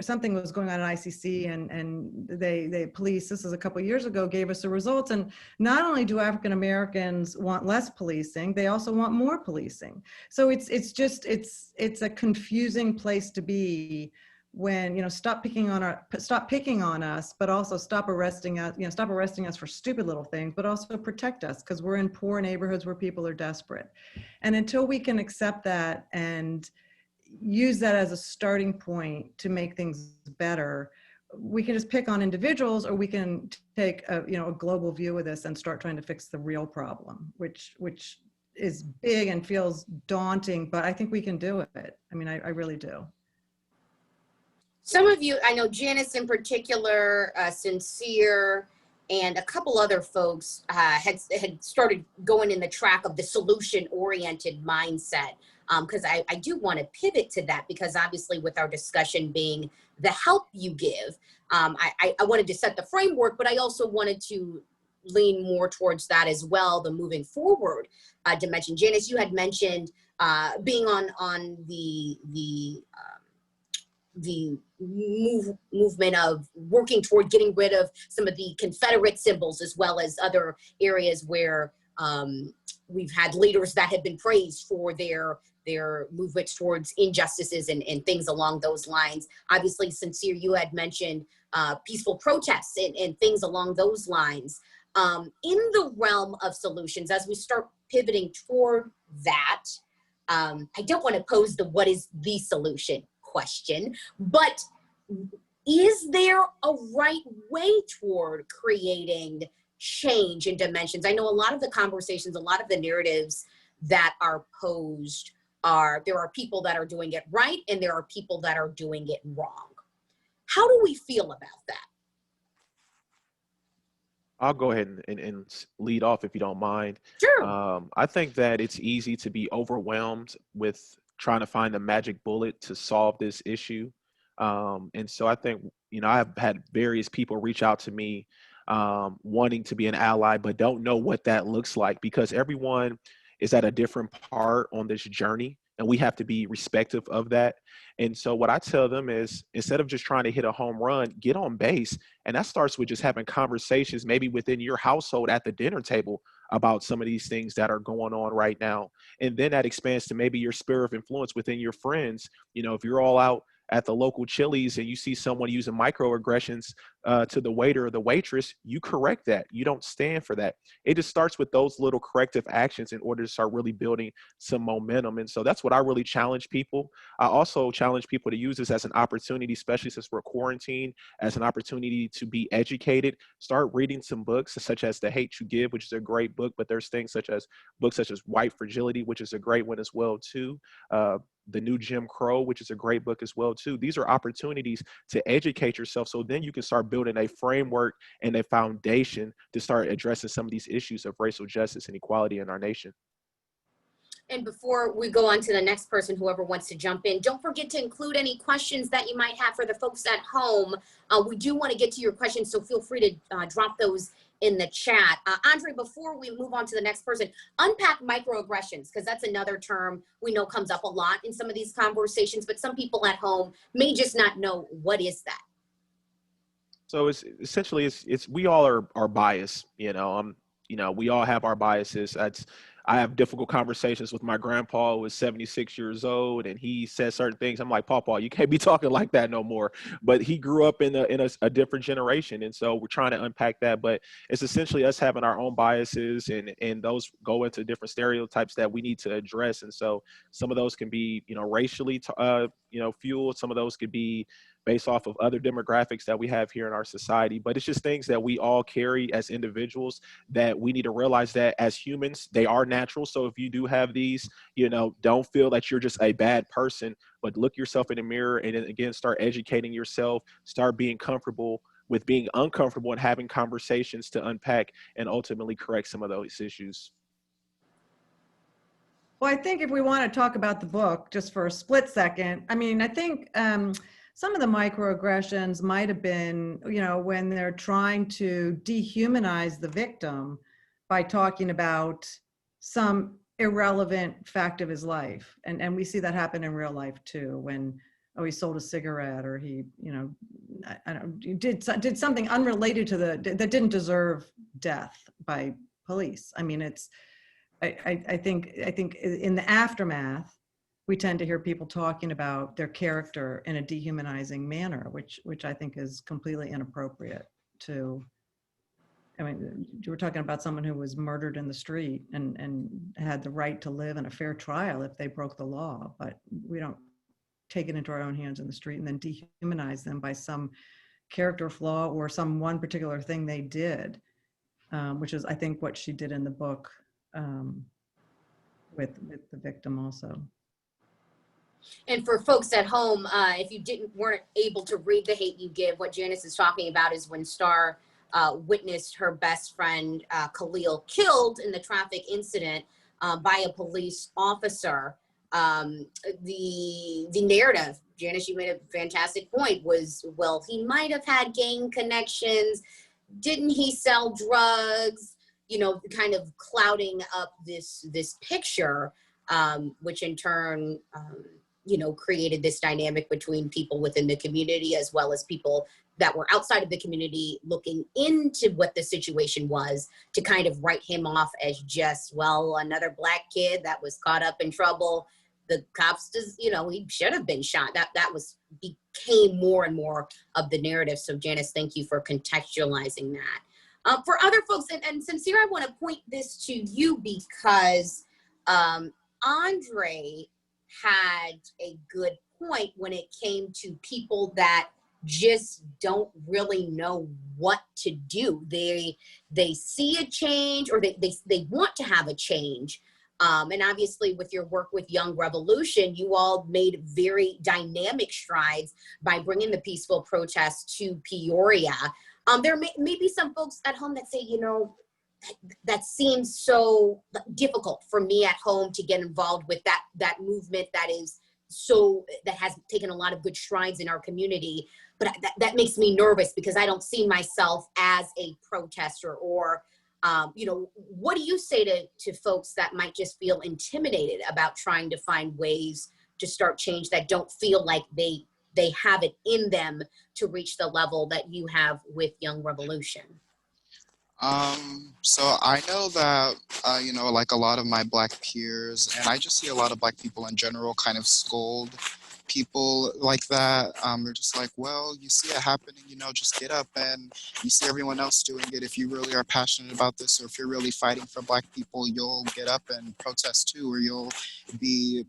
something was going on at ICC, and they police, this is a couple of years ago, gave us the results. And not only do African Americans want less policing, they also want more policing. So it's a confusing place to be when, stop picking on us, but also stop arresting us for stupid little things, but also protect us because we're in poor neighborhoods where people are desperate. And until we can accept that and use that as a starting point to make things better, we can just pick on individuals, or we can take a global view of this and start trying to fix the real problem, which is big and feels daunting, but I think we can do it. I mean, I really do. Some of you, I know Janice in particular, Sincere, and a couple other folks had started going in the track of the solution-oriented mindset. Because I do want to pivot to that, because obviously with our discussion being the help you give, I wanted to set the framework, but I also wanted to lean more towards that as well, the moving forward dimension. Janice, you had mentioned being on the movement of working toward getting rid of some of the Confederate symbols, as well as other areas where we've had leaders that have been praised for their movements towards injustices and things along those lines. Obviously, Sincere, you had mentioned peaceful protests and things along those lines. In the realm of solutions, as we start pivoting toward that, I don't want to pose the what is the solution question, but is there a right way toward creating change in dimensions? I know a lot of the conversations, a lot of the narratives that are posed there are people that are doing it right and there are people that are doing it wrong. How do we feel about that? I'll go ahead and lead off if you don't mind. Sure. I think that it's easy to be overwhelmed with trying to find a magic bullet to solve this issue. And so I think, I've had various people reach out to me wanting to be an ally, but don't know what that looks like, because everyone is at a different part on this journey, and we have to be respectful of that. And so what I tell them is, instead of just trying to hit a home run, get on base. And that starts with just having conversations, maybe within your household at the dinner table, about some of these things that are going on right now. And then that expands to maybe your sphere of influence within your friends. If you're all out at the local Chili's and you see someone using microaggressions to the waiter or the waitress, you correct that. You don't stand for that. It just starts with those little corrective actions in order to start really building some momentum. And so that's what I really challenge people. I also challenge people to use this as an opportunity, especially since we're quarantined, as an opportunity to be educated. Start reading some books such as The Hate You Give, which is a great book, but there's things such as books such as White Fragility, which is a great one as well too. The New Jim Crow, which is a great book as well too. These are opportunities to educate yourself, so then you can start building a framework and a foundation to start addressing some of these issues of racial justice and equality in our nation. And before we go on to the next person, whoever wants to jump in, don't forget to include any questions that you might have for the folks at home. We do want to get to your questions, so feel free to drop those in the chat. Andre, before we move on to the next person, unpack microaggressions, because that's another term we know comes up a lot in some of these conversations, but some people at home may just not know what is that. So it's essentially we all are biased, we all have our biases. I have difficult conversations with my grandpa, who is 76 years old, and he says certain things. I'm like, Papa, you can't be talking like that no more. But he grew up in a different generation. And so we're trying to unpack that. But it's essentially us having our own biases, and those go into different stereotypes that we need to address. And so some of those can be, racially, fueled. Some of those could be based off of other demographics that we have here in our society. But it's just things that we all carry as individuals that we need to realize that as humans, they are natural. So if you do have these, don't feel that you're just a bad person, but look yourself in the mirror and then again, start educating yourself, start being comfortable with being uncomfortable and having conversations to unpack and ultimately correct some of those issues. Well, I think if we want to talk about the book just for a split second, I mean, I think some of the microaggressions might have been, you know, when they're trying to dehumanize the victim by talking about some irrelevant fact of his life. And we see that happen in real life too, when, oh, he sold a cigarette, or he, you know, I don't, did something unrelated to that didn't deserve death by police. I mean, it's, I think in the aftermath, we tend to hear people talking about their character in a dehumanizing manner, which I think is completely inappropriate to, I mean, you were talking about someone who was murdered in the street and had the right to live in a fair trial if they broke the law, but we don't take it into our own hands in the street and then dehumanize them by some character flaw or some one particular thing they did, which is, I think, what she did in the book with the victim also. And for folks at home, if you weren't able to read The Hate U Give, what Janice is talking about is when Star witnessed her best friend Khalil killed in the traffic incident by a police officer. The narrative, Janice, you made a fantastic point, was, well, he might have had gang connections. Didn't he sell drugs? You know, kind of clouding up this picture, which in turn, you know, created this dynamic between people within the community as well as people that were outside of the community looking into what the situation was to kind of write him off as just, well, another Black kid that was caught up in trouble. The cops just, you know, he should have been shot. That became more and more of the narrative. So Janice, thank you for contextualizing that. For other folks, and Sincere, I want to point this to you because Andre had a good point when it came to people that just don't really know what to do. They see a change, or they want to have a change. And obviously with your work with Young Revolution, you all made very dynamic strides by bringing the peaceful protests to Peoria. There may be some folks at home that say, you know, that seems so difficult for me at home to get involved with that movement that has taken a lot of good strides in our community. But that makes me nervous because I don't see myself as a protester. Or, you know, what do you say to folks that might just feel intimidated about trying to find ways to start change that don't feel like they have it in them to reach the level that you have with Young Revolution? So I know that, you know, like a lot of my Black peers, and I just see a lot of Black people in general kind of scold people like that. They're just like, well, you see it happening, you know, just get up, and you see everyone else doing it. If you really are passionate about this, or if you're really fighting for Black people, you'll get up and protest too, or you'll be,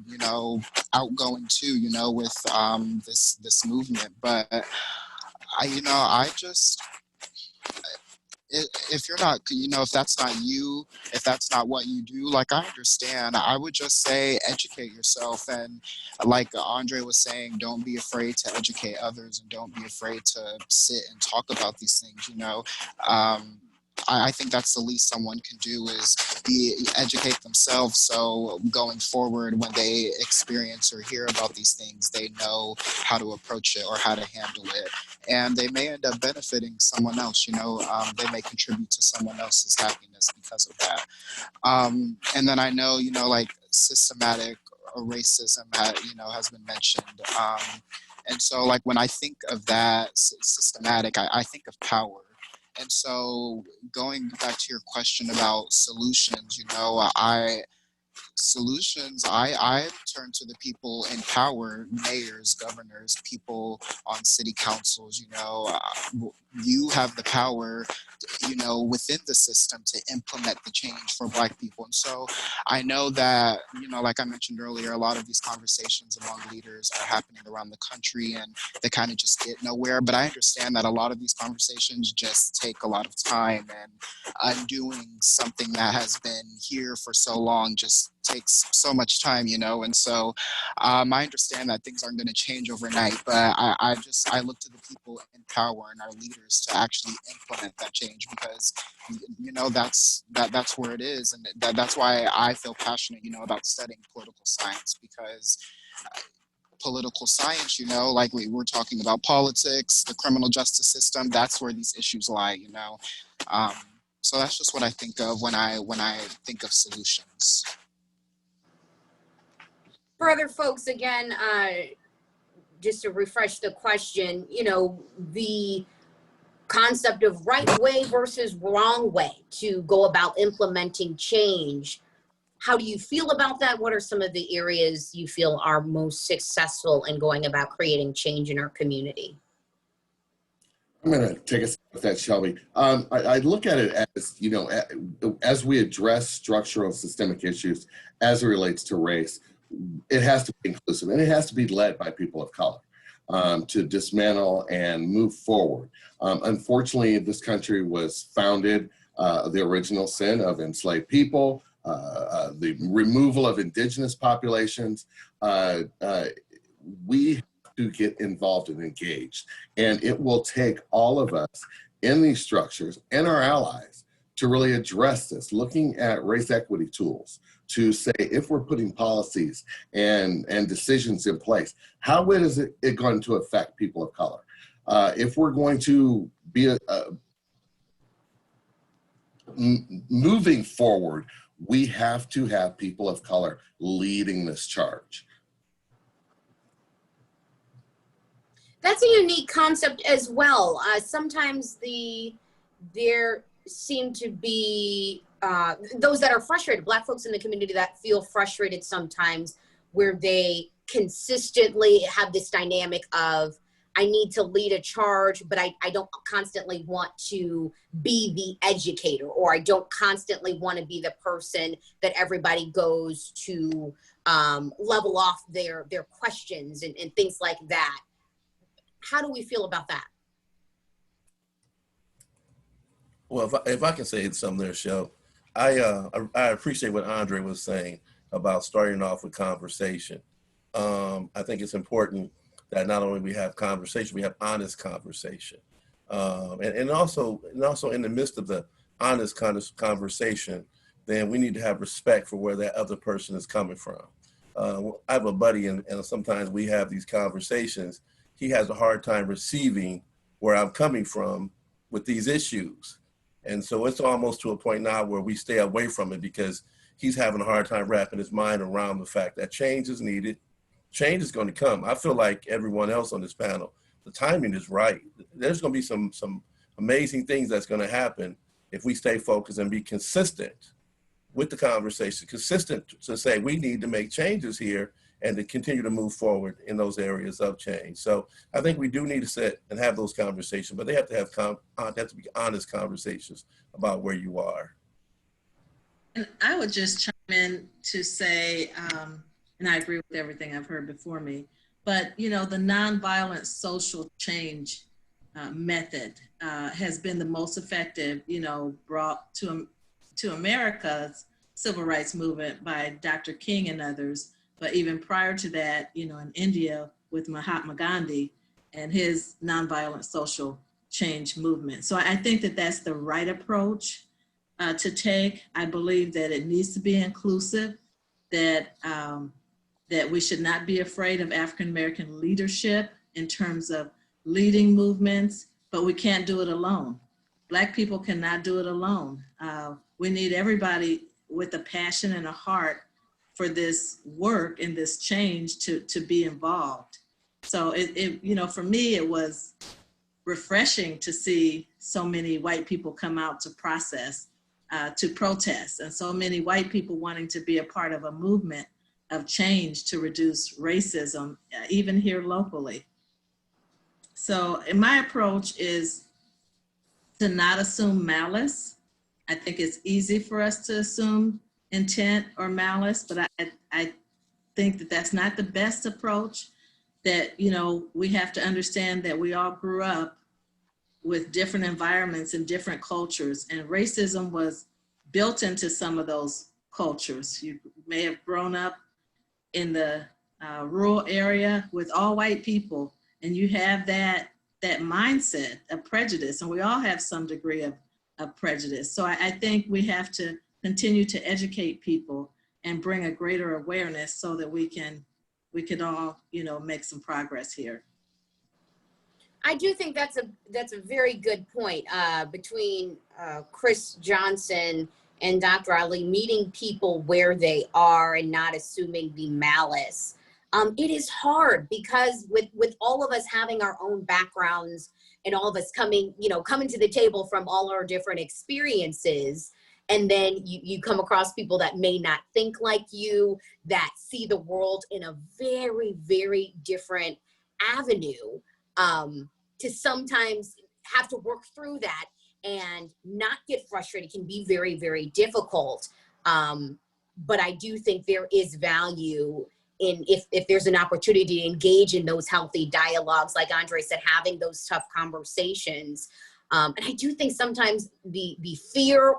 you know, outgoing too, you know, with this movement. But I just, if you're not, you know, if that's not you, if that's not what you do, like, I understand. I would just say educate yourself. And like Andre was saying, don't be afraid to educate others, and don't be afraid to sit and talk about these things, you know. I think that's the least someone can do, is educate themselves, so going forward, when they experience or hear about these things, they know how to approach it or how to handle it. And they may end up benefiting someone else, you know. They may contribute to someone else's happiness because of that. And then I know, you know, like systematic racism has been mentioned. And so, like, when I think of that systematic, I think of power. And so, going back to your question about solutions, you know, I turn to the people in power, mayors, governors, people on city councils. You know, you have the power, you know, within the system to implement the change for Black people. And so I know that, you know, like I mentioned earlier, a lot of these conversations among leaders are happening around the country, and they kind of just get nowhere. But I understand that a lot of these conversations just take a lot of time, and undoing something that has been here for so long just takes so much time, you know. And so I understand that things aren't going to change overnight, but I look to the people in power and our leaders to actually implement that change, because you know that's where it is, and that's why I feel passionate, you know, about studying political science, because political science, you know, like we were talking about politics, the criminal justice system, that's where these issues lie, you know. So that's just what I think of when I think of solutions. For other folks, again, just to refresh the question, you know, the concept of right way versus wrong way to go about implementing change. How do you feel about that? What are some of the areas you feel are most successful in going about creating change in our community? I'm going to take a step with that, Shelby. I look at it as, you know, as we address structural systemic issues as it relates to race, it has to be inclusive, and it has to be led by people of color to dismantle and move forward. Unfortunately, this country was founded, the original sin of enslaved people, the removal of indigenous populations. We have to get involved and engaged, and it will take all of us in these structures and our allies to really address this, looking at race equity tools to say, if we're putting policies and decisions in place, how is it going to affect people of color? If we're going to be moving forward, we have to have people of color leading this charge. That's a unique concept as well. Sometimes there seem to be those that are frustrated, Black folks in the community that feel frustrated sometimes, where they consistently have this dynamic of, I need to lead a charge, but I don't constantly want to be the educator, or I don't constantly want to be the person that everybody goes to level off their questions and things like that. How do we feel about that? Well, if I can say something there, Shel, I appreciate what Andre was saying about starting off with conversation. I think it's important that not only we have conversation, we have honest conversation. And also in the midst of the honest kind of conversation, then we need to have respect for where that other person is coming from. I have a buddy, and sometimes we have these conversations. He has a hard time receiving where I'm coming from with these issues. And so it's almost to a point now where we stay away from it, because he's having a hard time wrapping his mind around the fact that change is needed. Change is going to come. I feel like everyone else on this panel, the timing is right. There's going to be some amazing things that's going to happen if we stay focused and be consistent with the conversation, consistent to say we need to make changes here and to continue to move forward in those areas of change. So I think we do need to sit and have those conversations, but they have to have be honest conversations about where you are. And I would just chime in to say, and I agree with everything I've heard before me, but you know, the nonviolent social change method has been the most effective, you know, brought to America's civil rights movement by Dr. King and others. But even prior to that, you know, in India with Mahatma Gandhi and his nonviolent social change movement. So I think that that's the right approach to take. I believe that it needs to be inclusive, that we should not be afraid of African-American leadership in terms of leading movements, but we can't do it alone. Black people cannot do it alone. We need everybody with a passion and a heart for this work and this change to be involved. So it you know, for me, it was refreshing to see so many white people come out to protest, and so many white people wanting to be a part of a movement of change to reduce racism, even here locally. So my approach is to not assume malice. I think it's easy for us to assume intent or malice, but I think that that's not the best approach. That, you know, we have to understand that we all grew up with different environments and different cultures, and racism was built into some of those cultures. You may have grown up in the rural area with all white people, and you have that that mindset of prejudice, and we all have some degree of prejudice. So I think we have to continue to educate people and bring a greater awareness so that we can all, you know, make some progress here. I do think that's a very good point, between Chris Johnson and Dr. Ali, meeting people where they are and not assuming the malice. It is hard because with all of us having our own backgrounds and all of us coming to the table from all our different experiences, and then you come across people that may not think like you, that see the world in a very, very different avenue, to sometimes have to work through that and not get frustrated can be very, very difficult. But I do think there is value in if there's an opportunity to engage in those healthy dialogues, like Andre said, having those tough conversations. And I do think sometimes the fear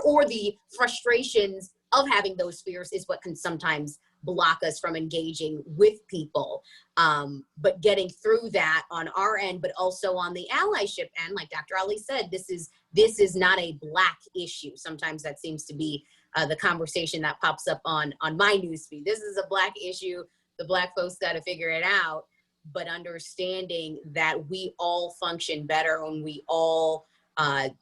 or the frustrations of having those fears is what can sometimes block us from engaging with people. But getting through that on our end, but also on the allyship end, like Dr. Ali said, this is not a Black issue. Sometimes that seems to be the conversation that pops up on my newsfeed. This is a Black issue. The Black folks got to figure it out. But understanding that we all function better when we all work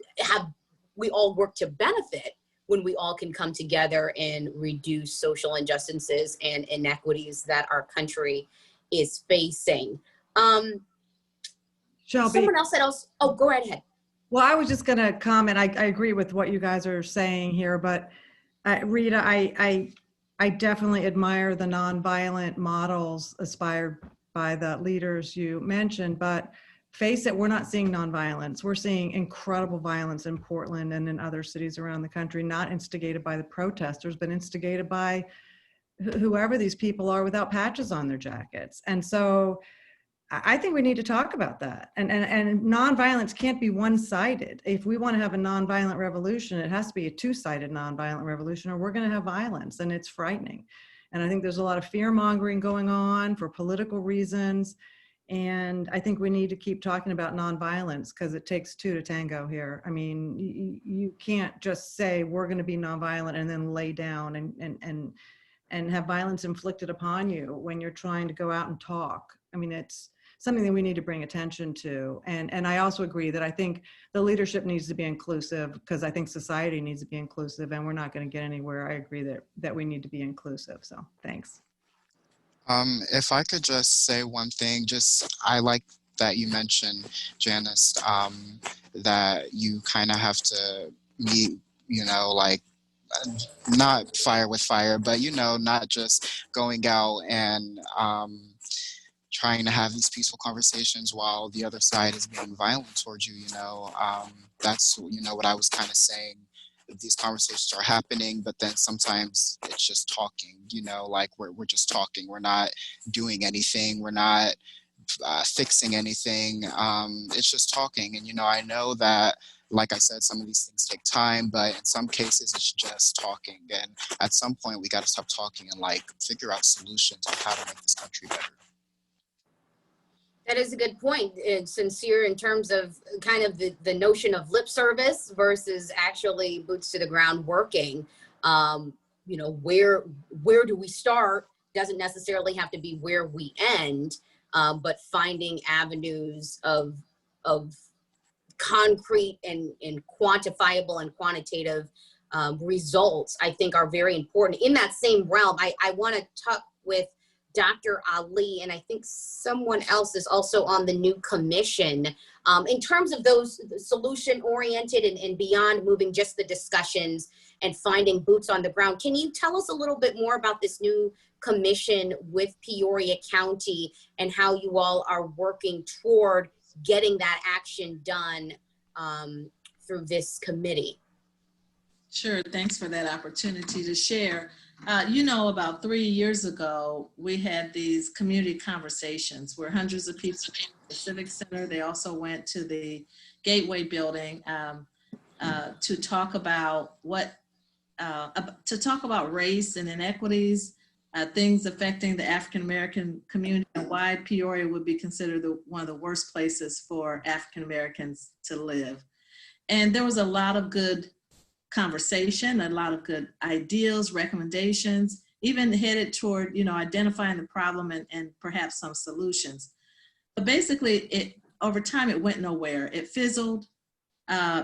to benefit, when we all can come together and reduce social injustices and inequities that our country is facing. Shelby, Someone else said, oh, go right ahead. well, I was just going to comment. I agree with what you guys are saying here, but Rita, I definitely admire the nonviolent models aspired by the leaders you mentioned, but face it, we're not seeing nonviolence. We're seeing incredible violence in Portland and in other cities around the country, not instigated by the protesters, but instigated by whoever these people are without patches on their jackets. And so I think we need to talk about that. And nonviolence can't be one-sided. If we want to have a nonviolent revolution, it has to be a two-sided nonviolent revolution, or we're going to have violence, and it's frightening. And I think there's a lot of fear-mongering going on for political reasons. And I think we need to keep talking about nonviolence because it takes two to tango here. I mean, you can't just say we're going to be nonviolent and then lay down and have violence inflicted upon you when you're trying to go out and talk. I mean, it's something that we need to bring attention to. And I also agree that I think the leadership needs to be inclusive, because I think society needs to be inclusive, and we're not going to get anywhere. I agree that we need to be inclusive. So thanks. If I could just say one thing, I like that you mentioned, Janice, that you kind of have to meet, like not fire with fire, but, not just going out and trying to have these peaceful conversations while the other side is being violent towards you, that's, what I was kind of saying. These conversations are happening, but then sometimes it's just talking, like we're just talking. We're not doing anything. We're not fixing anything. It's just talking. And, I know that, like I said, some of these things take time, but in some cases it's just talking. And at some point we got to stop talking and figure out solutions on how to make this country better. That is a good point. It's sincere in terms of kind of the notion of lip service versus actually boots to the ground working. Where do we start doesn't necessarily have to be where we end, but finding avenues of concrete and quantifiable and quantitative results, I think, are very important. In that same realm, I want to talk with Dr. Ali, and I think someone else is also on the new commission. In terms of those solution-oriented and beyond moving just the discussions and finding boots on the ground, can you tell us a little bit more about this new commission with Peoria County and how you all are working toward getting that action done through this committee? Sure, thanks for that opportunity to share. About 3 years ago, we had these community conversations where hundreds of people came to the Civic Center. They also went to the Gateway building to talk about race and inequities things affecting the African American community and why Peoria would be considered one of the worst places for African Americans to live. And there was a lot of good conversation, a lot of good ideas, recommendations, even headed toward, identifying the problem and perhaps some solutions. But basically, over time, it went nowhere. It fizzled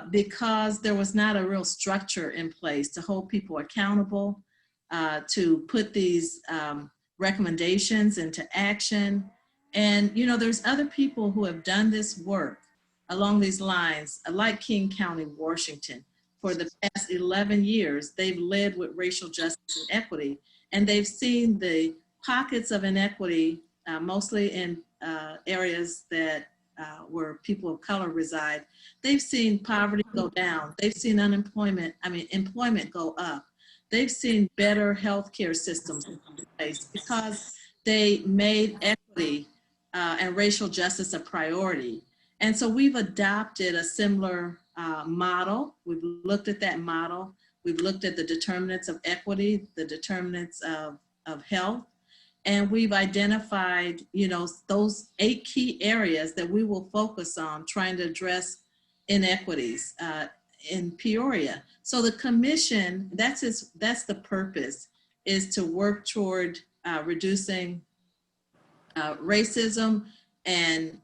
because there was not a real structure in place to hold people accountable, to put these recommendations into action. And, there's other people who have done this work along these lines, like King County, Washington. For the past 11 years, they've led with racial justice and equity, and they've seen the pockets of inequity, mostly in areas that where people of color reside. They've seen poverty go down. They've seen employment go up. They've seen better healthcare systems in place because they made equity and racial justice a priority. And so we've adopted a similar model. We've looked at that model. We've looked at the determinants of equity, the determinants of health, and we've identified, those 8 key areas that we will focus on trying to address inequities in Peoria. So the commission, that's the purpose, is to work toward reducing racism and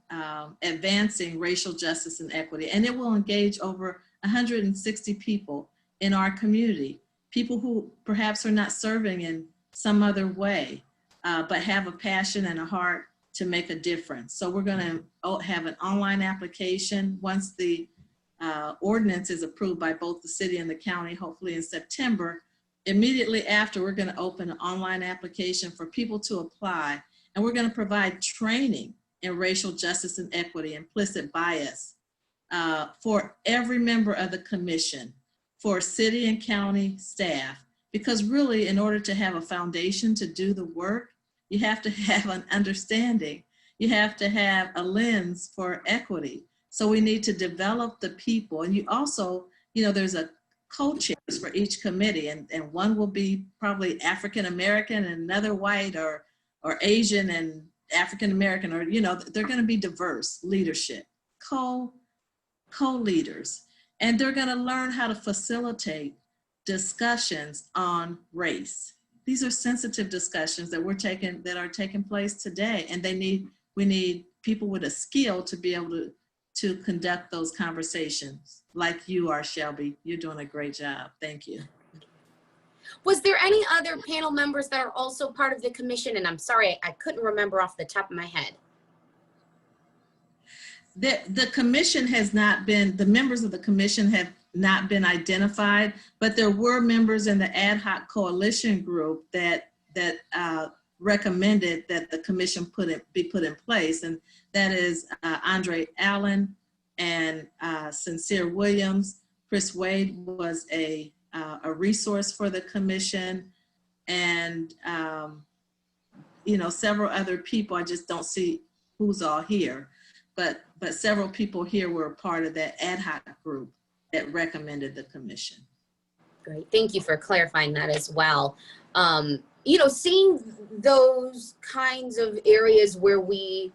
advancing racial justice and equity. And it will engage over 160 people in our community, people who perhaps are not serving in some other way, but have a passion and a heart to make a difference. So we're gonna have an online application once the ordinance is approved by both the city and the county, hopefully in September. Immediately after, we're gonna open an online application for people to apply, and we're gonna provide training in racial justice and equity, implicit bias, for every member of the commission, for city and county staff, because really in order to have a foundation to do the work, you have to have an understanding. You have to have a lens for equity. So we need to develop the people. And you also, there's a co-chairs for each committee, and one will be probably African-American and another white or Asian and African-American, or, they're gonna be diverse leadership, co-leaders. And they're gonna learn how to facilitate discussions on race. These are sensitive discussions that are taking place today, and we need people with a skill to be able to conduct those conversations, like you are, Shelby. You're doing a great job. Thank you. Was there any other panel members that are also part of the commission? And I'm sorry, I couldn't remember off the top of my head. The commission has not been, the members of the commission have not been identified, but there were members in the ad hoc coalition group that recommended that the commission be put in place, and that is Andre Allen and Sincere Williams. Chris Wade was a resource for the commission, and several other people. I just don't see who's all here, but several people here were a part of that ad hoc group that recommended the commission. Great, thank you for clarifying that as well. Seeing those kinds of areas where we're,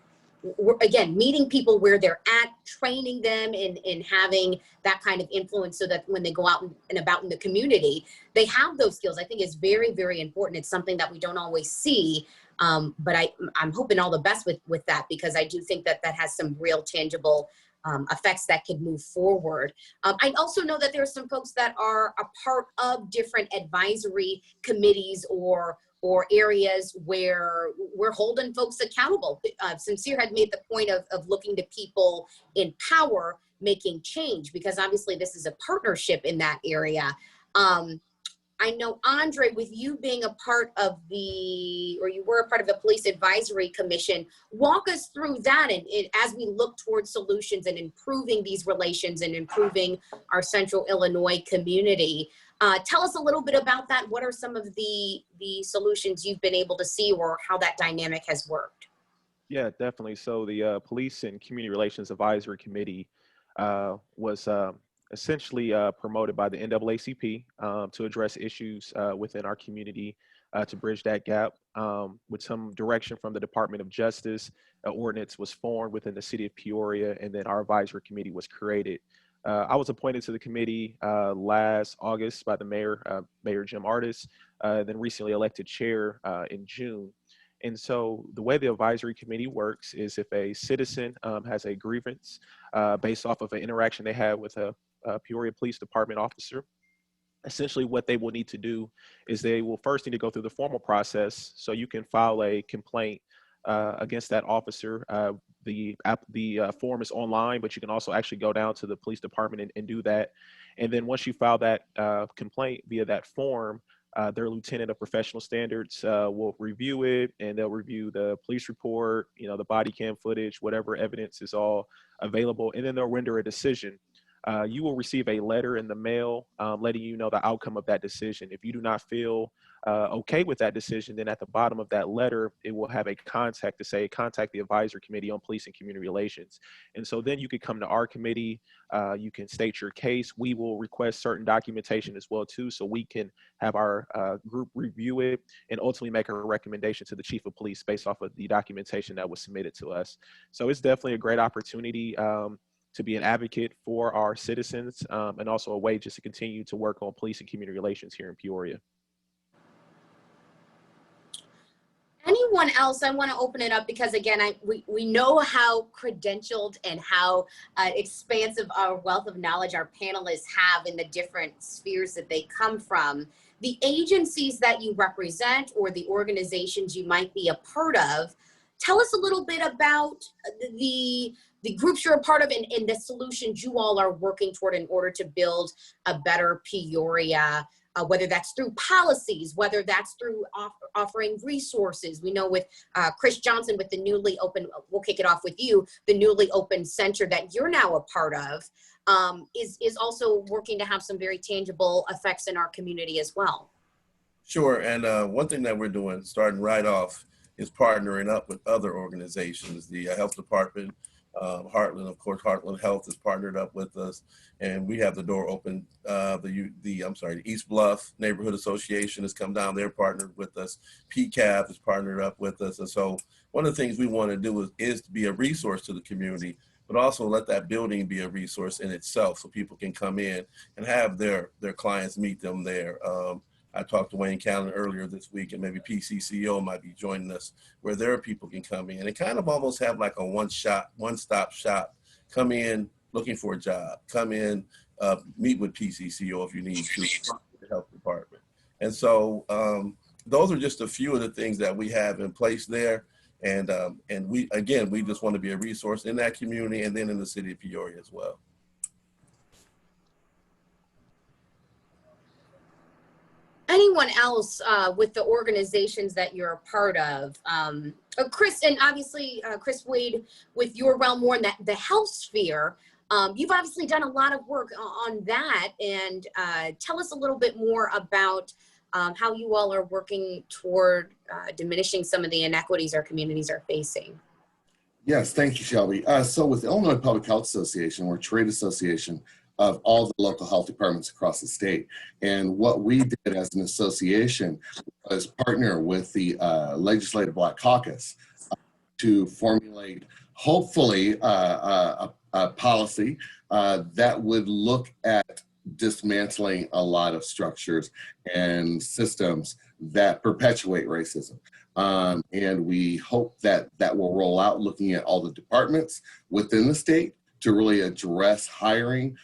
again, meeting people where they're at, training them in having that kind of influence so that when they go out and about in the community, they have those skills, I think is very, very important. It's something that we don't always see, but I'm hoping all the best with that, because I do think that has some real tangible effects that could move forward. I also know that there are some folks that are a part of different advisory committees or areas where we're holding folks accountable. Sincere had made the point of looking to people in power making change, because obviously this is a partnership in that area. I know, Andre, with you being a part of you were a part of the Police Advisory Commission, walk us through that and as we look towards solutions and improving these relations and improving our Central Illinois community. Tell us a little bit about that. What are some of the solutions you've been able to see, or how that dynamic has worked? Yeah, definitely. So the Police and Community Relations Advisory Committee was essentially promoted by the NAACP to address issues within our community to bridge that gap. With some direction from the Department of Justice, an ordinance was formed within the city of Peoria, and then our advisory committee was created. I was appointed to the committee last August by the mayor, Mayor Jim Artis, then recently elected chair in June. And so the way the advisory committee works is if a citizen has a grievance based off of an interaction they had with a Peoria Police Department officer, essentially what they will need to do is they will first need to go through the formal process. So you can file a complaint against that officer. The form is online, but you can also actually go down to the police department and do that. And then once you file that complaint via that form, their lieutenant of professional standards will review it, and they'll review the police report, the body cam footage, whatever evidence is all available, and then they'll render a decision. You will receive a letter in the mail letting you know the outcome of that decision. If you do not feel okay with that decision, then at the bottom of that letter, it will have a contact to say, contact the advisory committee on police and community relations. And so then you could come to our committee, you can state your case. We will request certain documentation as well too, so we can have our group review it and ultimately make a recommendation to the chief of police based off of the documentation that was submitted to us. So it's definitely a great opportunity to be an advocate for our citizens, and also a way just to continue to work on police and community relations here in Peoria. Anyone else? I want to open it up because again, we know how credentialed and how expansive our wealth of knowledge our panelists have in the different spheres that they come from. The agencies that you represent or the organizations you might be a part of, tell us a little bit about the groups you're a part of and the solutions you all are working toward in order to build a better Peoria, whether that's through policies, whether that's through offering resources. We know with Chris Johnson with the newly open, we'll kick it off with you, the newly open center that you're now a part of is also working to have some very tangible effects in our community as well. Sure, and one thing that we're doing, starting right off, is partnering up with other organizations. The health department, Heartland, of course, Heartland Health has partnered up with us, and we have the door open. The East Bluff Neighborhood Association has come down. They're partnered with us. PCAB has partnered up with us. And so one of the things we want to do is to be a resource to the community, but also let that building be a resource in itself so people can come in and have their clients meet them there. I talked to Wayne Callan earlier this week, and maybe PCCO might be joining us, where their people can come in and kind of almost have like a one-stop shop. Come in looking for a job. Come in, meet with PCCO if you need to, the health department. And so those are just a few of the things that we have in place there. And we just want to be a resource in that community and then in the city of Peoria as well. Anyone else with the organizations that you're a part of? Chris, and obviously Chris Wade, with your realm more in the health sphere, you've obviously done a lot of work on that, and tell us a little bit more about how you all are working toward diminishing some of the inequities our communities are facing. Yes, thank you, Shelby. So with the Illinois Public Health Association, we're a trade association of all the local health departments across the state. And what we did as an association was partner with the Legislative Black Caucus to formulate, hopefully, a policy that would look at dismantling a lot of structures and systems that perpetuate racism. And we hope that that will roll out, looking at all the departments within the state to really address hiring,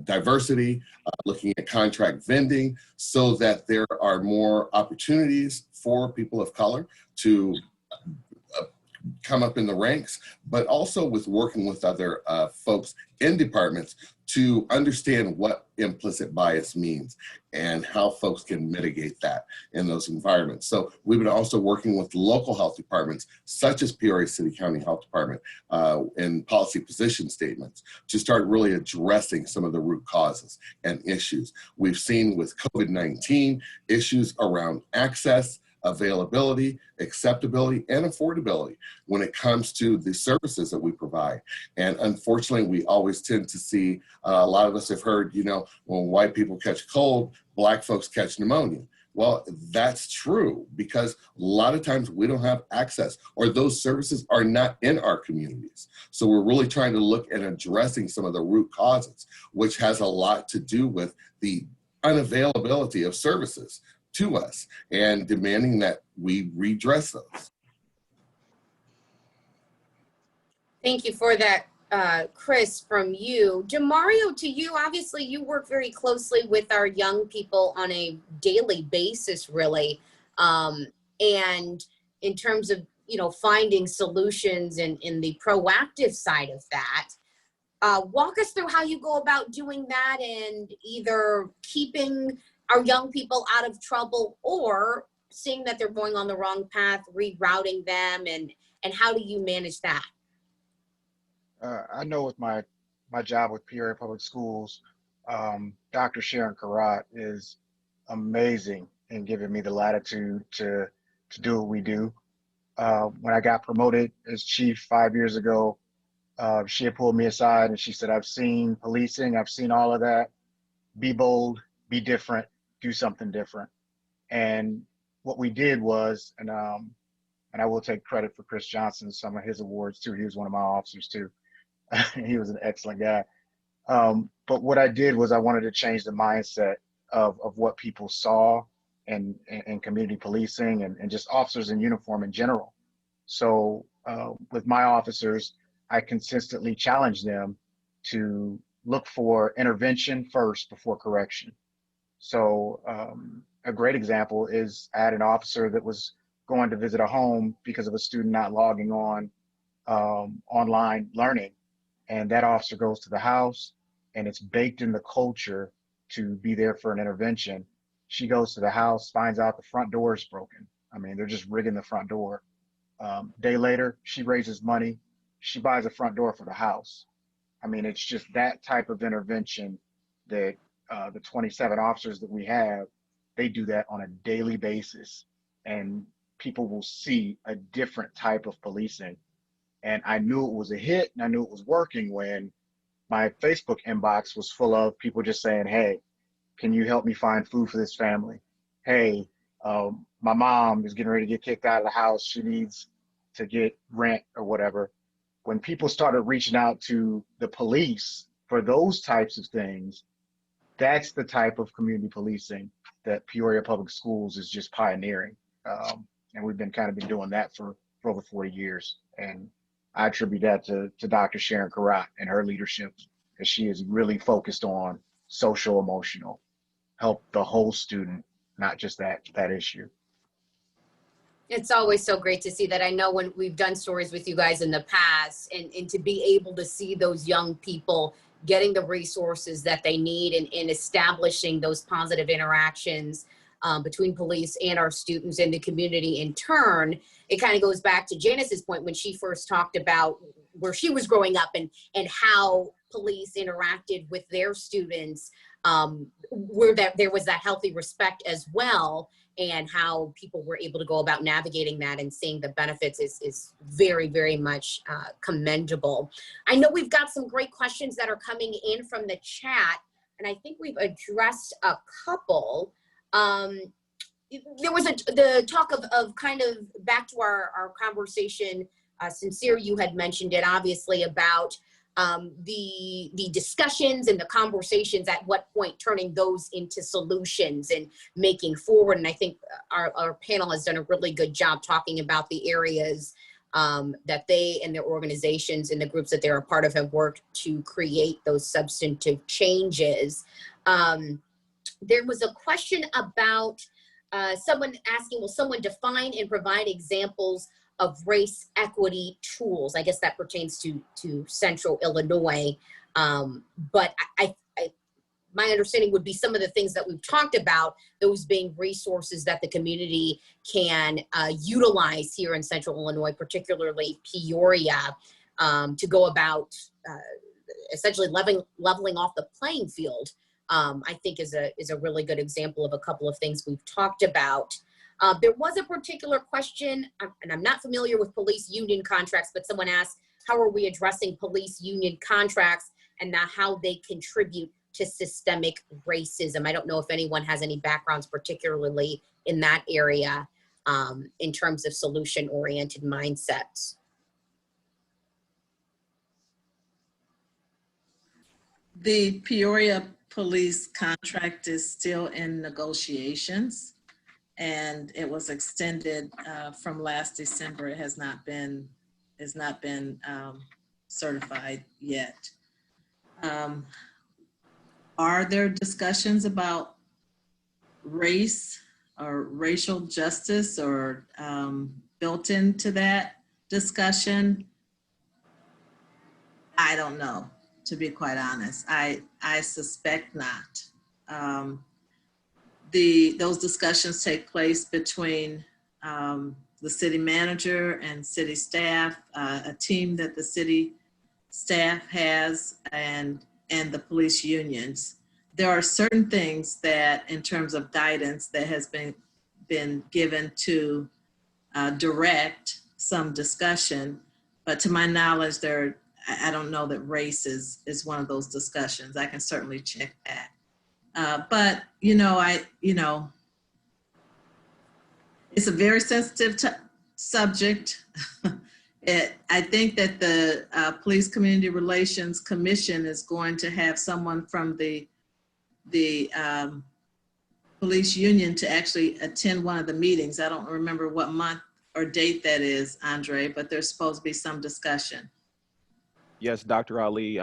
diversity, looking at contract vending, so that there are more opportunities for people of color to come up in the ranks, but also with working with other folks in departments to understand what implicit bias means and how folks can mitigate that in those environments. So we've been also working with local health departments, such as Peoria City County Health Department, in policy position statements to start really addressing some of the root causes and issues. We've seen with COVID-19 issues around access, availability, acceptability, and affordability when it comes to the services that we provide. And unfortunately, we always tend to see, a lot of us have heard, when white people catch a cold, Black folks catch pneumonia. Well, that's true because a lot of times we don't have access or those services are not in our communities. So we're really trying to look at addressing some of the root causes, which has a lot to do with the unavailability of services to us and demanding that we redress those. Thank you for that, Chris, from you. Demario, to you, obviously you work very closely with our young people on a daily basis, really. And in terms of, finding solutions in the proactive side of that, walk us through how you go about doing that and either keeping our young people out of trouble or seeing that they're going on the wrong path, rerouting them, and how do you manage that? I know with my job with Peoria Public Schools, Dr. Herine Koschak is amazing in giving me the latitude to do what we do. When I got promoted as chief 5 years ago, she had pulled me aside and she said, "I've seen policing, I've seen all of that. Be bold, be different, do something different." And what we did was, and I will take credit for Chris Johnson, some of his awards too. He was one of my officers too. He was an excellent guy. But what I did was I wanted to change the mindset of what people saw in community policing and just officers in uniform in general. So with my officers, I consistently challenge them to look for intervention first before correction. So a great example is I had an officer that was going to visit a home because of a student not logging on online learning. And that officer goes to the house and it's baked in the culture to be there for an intervention. She goes to the house, finds out the front door is broken. I mean, they're just rigging the front door. Day later, she raises money. She buys a front door for the house. I mean, it's just that type of intervention that the 27 officers that we have, they do that on a daily basis. And people will see a different type of policing. And I knew it was a hit and I knew it was working when my Facebook inbox was full of people just saying, "Hey, can you help me find food for this family? Hey, my mom is getting ready to get kicked out of the house. She needs to get rent," or whatever. When people started reaching out to the police for those types of things, that's the type of community policing that Peoria Public Schools is just pioneering. And we've been doing that for over 40 years. And I attribute that to Dr. Herine Koschak and her leadership, because she is really focused on social emotional, help the whole student, not just that issue. It's always so great to see that. I know when we've done stories with you guys in the past and to be able to see those young people getting the resources that they need and establishing those positive interactions between police and our students and the community in turn, it kind of goes back to Janice's point when she first talked about where she was growing up and how police interacted with their students, where there was that healthy respect as well, and how people were able to go about navigating that and seeing the benefits is very, very much commendable. I know we've got some great questions that are coming in from the chat, and I think we've addressed a couple. There was the talk of kind of back to our conversation, Sincere, you had mentioned it obviously about the discussions and the conversations, at what point turning those into solutions and making forward. And I think our panel has done a really good job talking about the areas that they and their organizations and the groups that they're a part of have worked to create those substantive changes. There was a question about someone asking, will someone define and provide examples of race equity tools? I guess that pertains to Central Illinois. But my understanding would be some of the things that we've talked about, those being resources that the community can utilize here in Central Illinois, particularly Peoria, to go about essentially leveling off the playing field. I think is a really good example of a couple of things we've talked about. There was a particular question, and I'm not familiar with police union contracts, but someone asked, how are we addressing police union contracts and how they contribute to systemic racism. I don't know if anyone has any backgrounds, particularly in that area, in terms of solution-oriented mindsets. The Peoria police contract is still in negotiations, and it was extended from last December. It has not been certified yet. Are there discussions about race or racial justice or built into that discussion? I don't know, to be quite honest. I suspect not. Those discussions take place between the city manager and city staff, a team that the city staff has, and the police unions. There are certain things that, in terms of guidance, that has been given to direct some discussion, but to my knowledge, I don't know that race is one of those discussions. I can certainly check that. But it's a very sensitive subject. I think that the Police Community Relations Commission is going to have someone from the police union to actually attend one of the meetings. I don't remember what month or date that is, Andre, but there's supposed to be some discussion. Yes, Dr. Ali.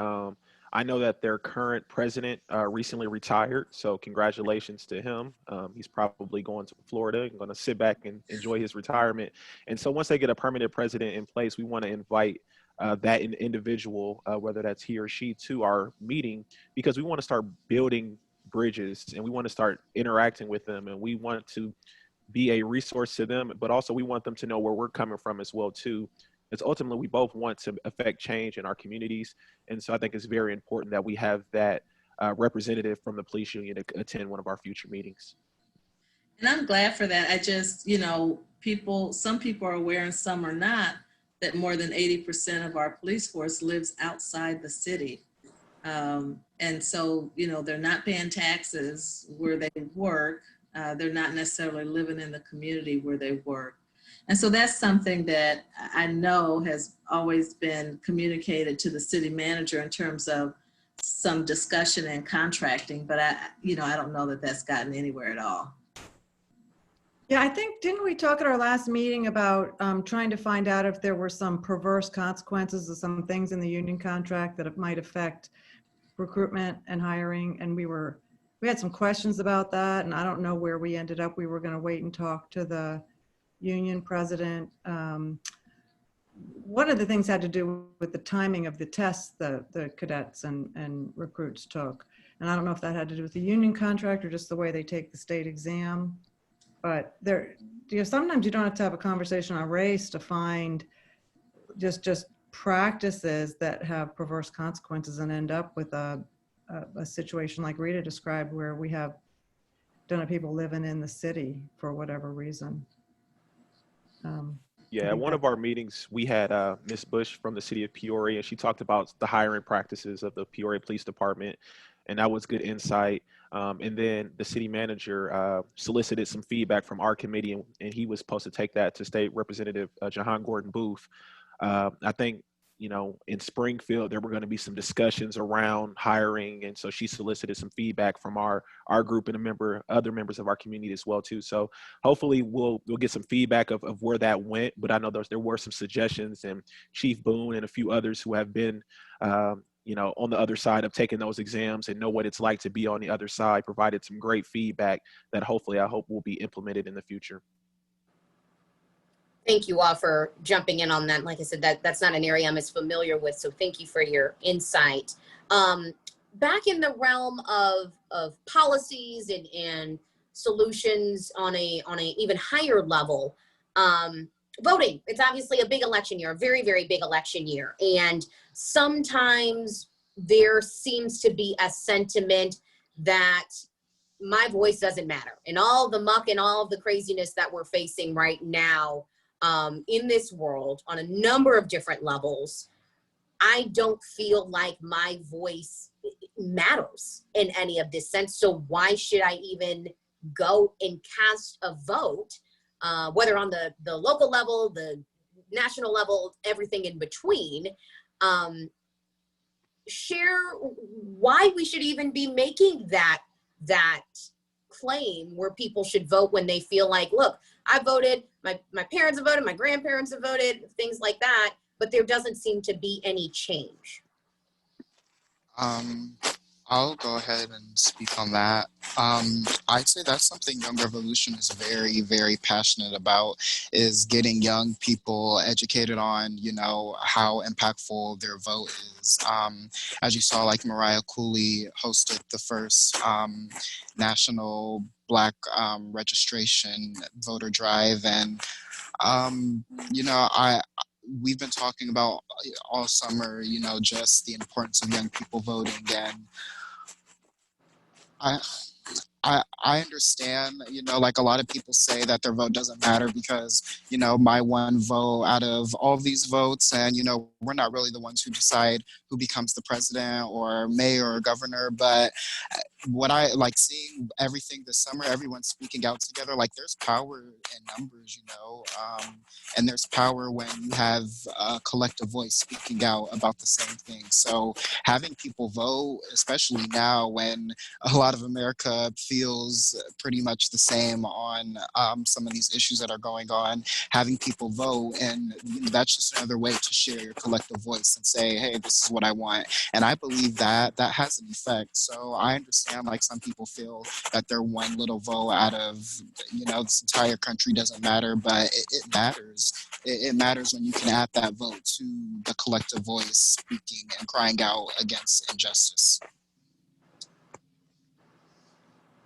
I know that their current president recently retired, so congratulations to him. He's probably going to Florida and going to sit back and enjoy his retirement. And so once they get a permanent president in place, we want to invite that individual, whether that's he or she, to our meeting, because we want to start building bridges and we want to start interacting with them, and we want to be a resource to them, but also we want them to know where we're coming from as well too. It's ultimately, we both want to affect change in our communities. And so I think it's very important that we have that representative from the police union to attend one of our future meetings. And I'm glad for that. I just, some people are aware and some are not, that more than 80% of our police force lives outside the city. And so, they're not paying taxes where they work. They're not necessarily living in the community where they work. And so that's something that I know has always been communicated to the city manager in terms of some discussion and contracting, but I don't know that that's gotten anywhere at all. Yeah, I think, didn't we talk at our last meeting about trying to find out if there were some perverse consequences of some things in the union contract that it might affect recruitment and hiring? And we had some questions about that, and I don't know where we ended up. We were going to wait and talk to the union president. One of the things had to do with the timing of the tests the cadets and recruits took. And I don't know if that had to do with the union contract or just the way they take the state exam. But sometimes you don't have to have a conversation on race to find just practices that have perverse consequences and end up with a situation like Rita described, where we have ton of people living in the city for whatever reason. Yeah, at one of our meetings, we had Ms. Bush from the city of Peoria, and she talked about the hiring practices of the Peoria Police Department, and that was good insight. And then the city manager solicited some feedback from our committee, and he was supposed to take that to State Representative Jahan Gordon Booth. I think, in Springfield, there were going to be some discussions around hiring. And so she solicited some feedback from our group and other members of our community as well too. So hopefully we'll get some feedback of where that went. But I know there were some suggestions, and Chief Boone and a few others who have been, on the other side of taking those exams and know what it's like to be on the other side, provided some great feedback that hopefully I hope will be implemented in the future. Thank you all for jumping in on that. Like I said, that's not an area I'm as familiar with, so thank you for your insight. Back in the realm of policies and solutions on a even higher level, voting. It's obviously a big election year, a very, very big election year. And sometimes there seems to be a sentiment that my voice doesn't matter. And all the muck and all of the craziness that we're facing right now in this world on a number of different levels, I don't feel like my voice matters in any of this sense. So why should I even go and cast a vote, whether on the local level, the national level, everything in between? Share why we should even be making that claim where people should vote when they feel like, look, I voted, my parents have voted, my grandparents have voted, things like that, but there doesn't seem to be any change. I'll go ahead and speak on that. I'd say that's something Young Revolution is very, very passionate about, is getting young people educated on, you know, how impactful their vote is. As you saw, like Mariah Cooley hosted the first national Black registration voter drive. And, you know, we've been talking about all summer, you know, just the importance of young people voting. And I understand, you know, like a lot of people say that their vote doesn't matter because, you know, my one vote out of all these votes, and, you know, we're not really the ones who decide who becomes the president or mayor or governor. But what I like seeing everything this summer, everyone speaking out together, like there's power in numbers, you know, and there's power when you have a collective voice speaking out about the same thing. So having people vote, especially now when a lot of America feels pretty much the same on some of these issues that are going on, having people vote, and you know, that's just another way to share your collective voice and say, hey, this is what I want. And I believe that that has an effect. So I understand like some people feel that their one little vote out of, you know, this entire country doesn't matter, but it matters. It matters when you can add that vote to the collective voice speaking and crying out against injustice.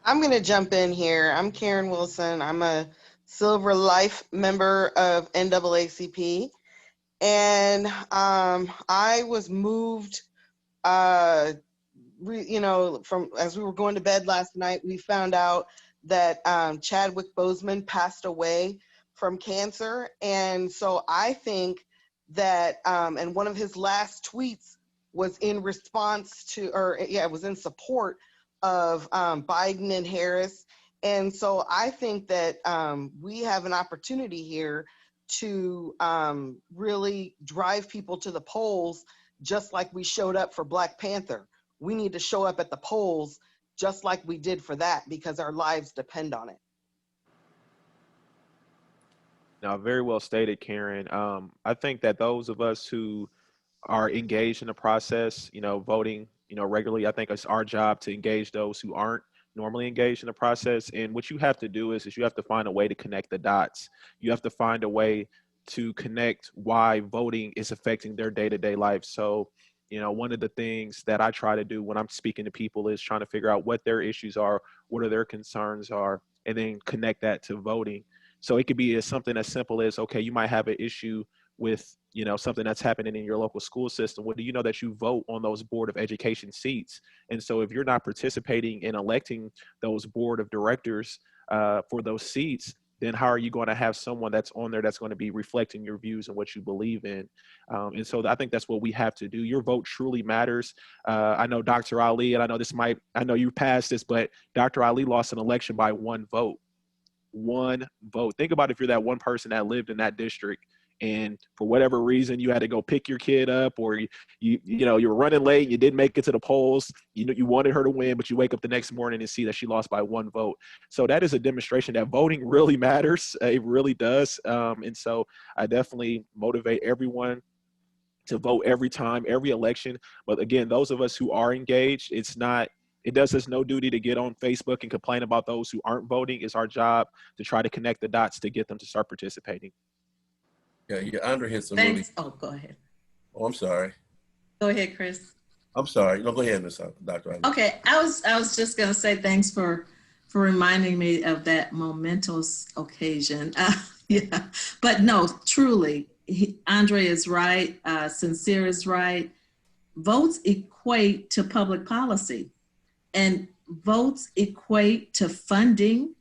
I'm going to jump in here. I'm Karen Wilson. I'm a Silver Life member of NAACP. And I was moved, you know, from as we were going to bed last night, we found out that Chadwick Boseman passed away from cancer. And so I think that, and one of his last tweets was in response to, or yeah, it was in support of Biden and Harris. And so I think that we have an opportunity here to really drive people to the polls, just like we showed up for Black Panther. We need to show up at the polls just like we did for that, because our lives depend on it. Now, very well stated, Karen. I think that those of us who are engaged in the process, you know, voting, you know, regularly, I think it's our job to engage those who aren't normally engaged in the process. And what you have to do is you have to find a way to connect the dots. You have to find a way to connect why voting is affecting their day-to-day life. So, you know, one of the things that I try to do when I'm speaking to people is trying to figure out what their issues are, what are their concerns are, and then connect that to voting. So it could be something as simple as, okay, you might have an issue with, you know, something that's happening in your local school system. Well, do you know that you vote on those Board of Education seats? And so if you're not participating in electing those board of directors for those seats, then how are you going to have someone that's on there that's going to be reflecting your views and what you believe in? And so I think that's what we have to do. Your vote truly matters. I know Dr. Ali, and I know you passed this, but Dr. Ali lost an election by one vote. One vote. Think about if you're that one person that lived in that district, and for whatever reason you had to go pick your kid up, or you know you were running late, you didn't make it to the polls, you know you wanted her to win, but you wake up the next morning and see that she lost by one vote. So that is a demonstration that voting really matters. It really does. And so I definitely motivate everyone to vote every time, every election. But again, those of us who are engaged, it does us no duty to get on Facebook and complain about those who aren't voting. It's our job to try to connect the dots to get them to start participating. Yeah, Andre hit some Thanks. really. Oh, go ahead. Oh, I'm sorry. Go ahead, Chris. I'm sorry. No, go ahead, Ms. Dr. Ali. Okay, I was just gonna say thanks for reminding me of that momentous occasion. Yeah, but no, truly, Andre is right. Sincere is right. Votes equate to public policy, and votes equate to funding.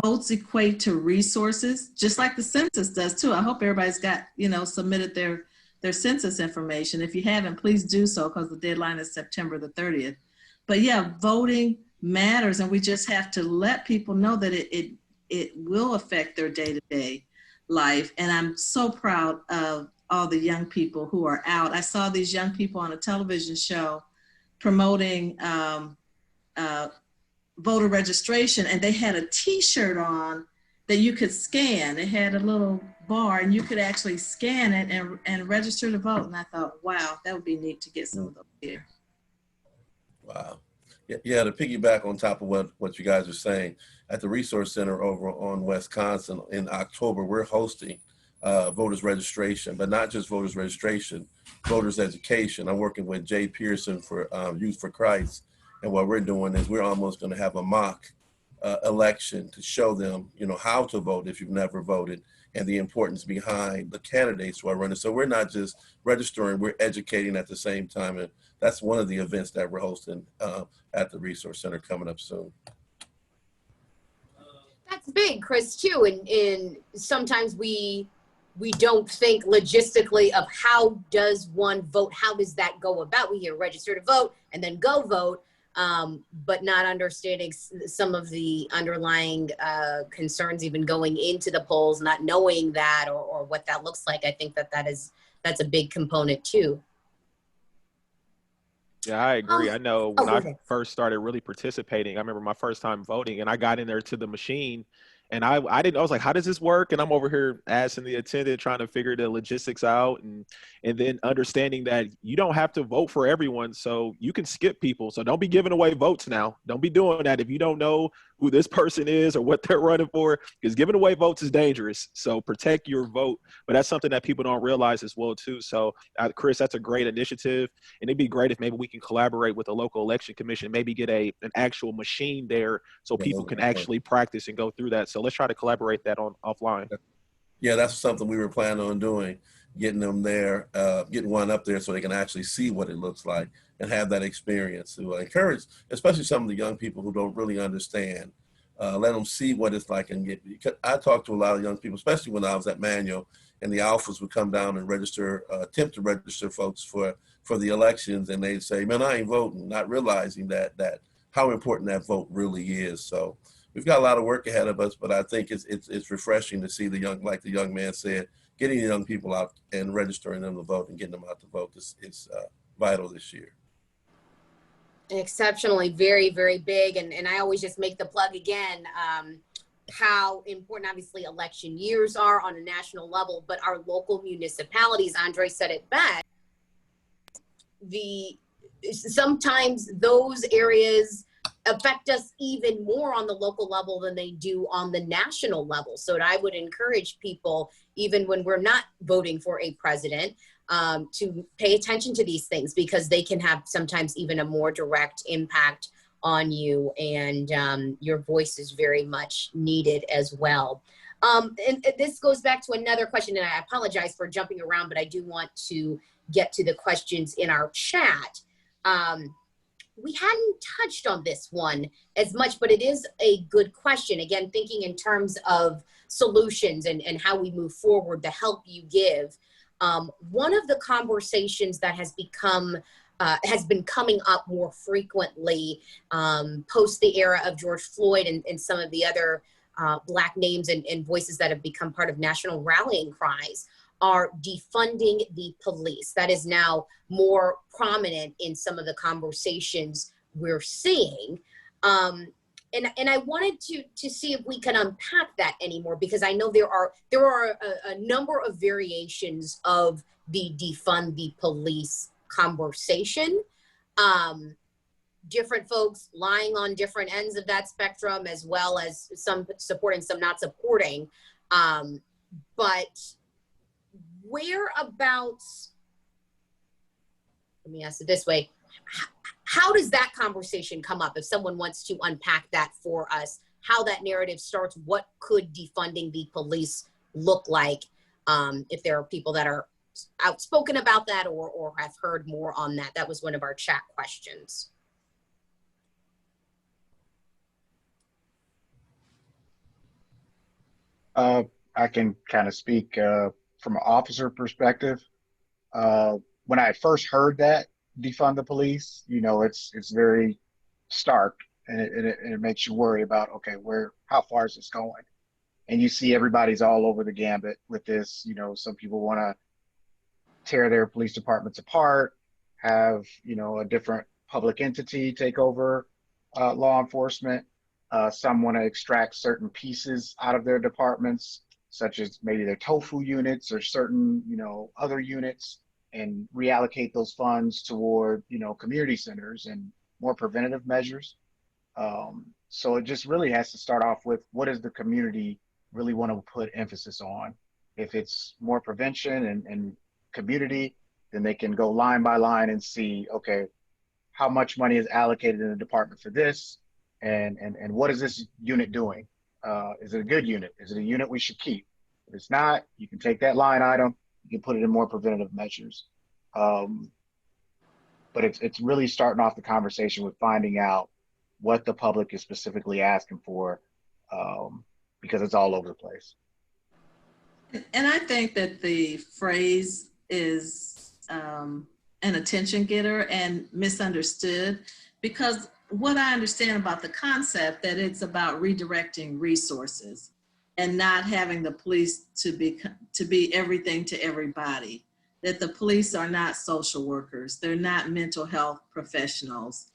Votes equate to resources, just like the census does too. I hope everybody's got, you know, submitted their their census information. If you haven't, please do so, because the deadline is September the 30th. But yeah, voting matters, and we just have to let people know that it will affect their day-to-day life. And I'm so proud of all the young people who are out. I saw these young people on a television show promoting voter registration, and they had a t-shirt on that you could scan. It had a little bar and you could actually scan it and register to vote. And I thought, wow, that would be neat to get some of those here. Wow. Yeah, to piggyback on top of what you guys are saying, at the Resource Center over on Wisconsin in October, we're hosting voters registration, but not just voters registration, voters education. I'm working with Jay Pearson for Youth for Christ. And what we're doing is we're almost going to have a mock election to show them, how to vote if you've never voted, and the importance behind the candidates who are running. So we're not just registering, we're educating at the same time. And that's one of the events that we're hosting at the Resource Center coming up soon. That's big, Chris, too. And sometimes we don't think logistically of how does one vote? How does that go about? We hear register to vote and then go vote. But not understanding some of the underlying concerns, even going into the polls, not knowing that or what that looks like. I think that's a big component too. Yeah, I agree. I know when I okay. first started really participating, I remember my first time voting, and I got in there to the machine, and I was like, how does this work? And I'm over here asking the attendant, trying to figure the logistics out, and then understanding that you don't have to vote for everyone, so you can skip people. So don't be giving away votes now. Don't be doing that if you don't know who this person is or what they're running for, because giving away votes is dangerous. So protect your vote. But that's something that people don't realize as well too. So Chris, that's a great initiative, and it'd be great if maybe we can collaborate with the local election commission, maybe get an actual machine there so people can actually practice and go through that. So let's try to collaborate that on offline. Yeah, that's something we were planning on doing, getting them there, getting one up there so they can actually see what it looks like and have that experience to encourage, especially some of the young people who don't really understand. Let them see what it's like and I talked to a lot of young people, especially when I was at Manual, and the alphas would come down and register, attempt to register folks for the elections, and they'd say, man, I ain't voting, not realizing that how important that vote really is. So we've got a lot of work ahead of us, but I think it's refreshing to see like the young man said, getting the young people out and registering them to vote and getting them out to vote is vital this year. Exceptionally, very, very big. And I always just make the plug again, how important obviously election years are on a national level, but our local municipalities, Andre said it best, sometimes those areas affect us even more on the local level than they do on the national level. So I would encourage people, even when we're not voting for a president, to pay attention to these things, because they can have sometimes even a more direct impact on you, and your voice is very much needed as well. And this goes back to another question, and I apologize for jumping around, but I do want to get to the questions in our chat. We hadn't touched on this one as much, but it is a good question. Again, thinking in terms of solutions and how we move forward, the help you give. One of the conversations that has been coming up more frequently post the era of George Floyd and some of the other Black names and voices that have become part of national rallying cries are defunding the police. That is now more prominent in some of the conversations we're seeing. And I wanted to see if we can unpack that anymore, because I know there are a number of variations of the defund the police conversation. Different folks lying on different ends of that spectrum, as well as some supporting, some not supporting. But whereabouts, let me ask it this way, how does that conversation come up if someone wants to unpack that for us, how that narrative starts? What could defunding the police look like, if there are people that are outspoken about that or have heard more on that? That was one of our chat questions. I can kind of speak from an officer perspective. When I first heard that defund the police, it's very stark, and it makes you worry about, okay, how far is this going? And you see everybody's all over the gambit with this. Some people want to tear their police departments apart, have a different public entity take over law enforcement. Some want to extract certain pieces out of their departments, such as maybe their tofu units or certain other units, and reallocate those funds toward community centers and more preventative measures. So it just really has to start off with, what does the community really want to put emphasis on? If it's more prevention and community, then they can go line by line and see, okay, how much money is allocated in the department for this, and what is this unit doing? Is it a good unit? Is it a unit we should keep? If it's not, you can take that line item, you can put it in more preventative measures. But it's really starting off the conversation with finding out what the public is specifically asking for, because it's all over the place. And I think that the phrase is an attention getter and misunderstood, because what I understand about the concept, that it's about redirecting resources and not having the police to be everything to everybody. That the police are not social workers, they're not mental health professionals.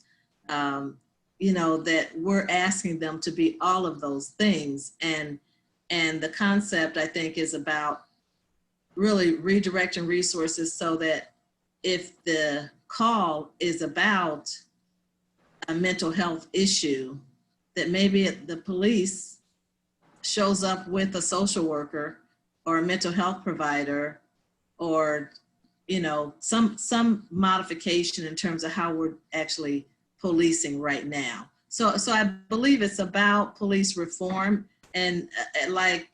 That we're asking them to be all of those things. And the concept, I think, is about really redirecting resources so that if the call is about a mental health issue, that maybe the police shows up with a social worker or a mental health provider, or some modification in terms of how we're actually policing right now. So I believe it's about police reform, and like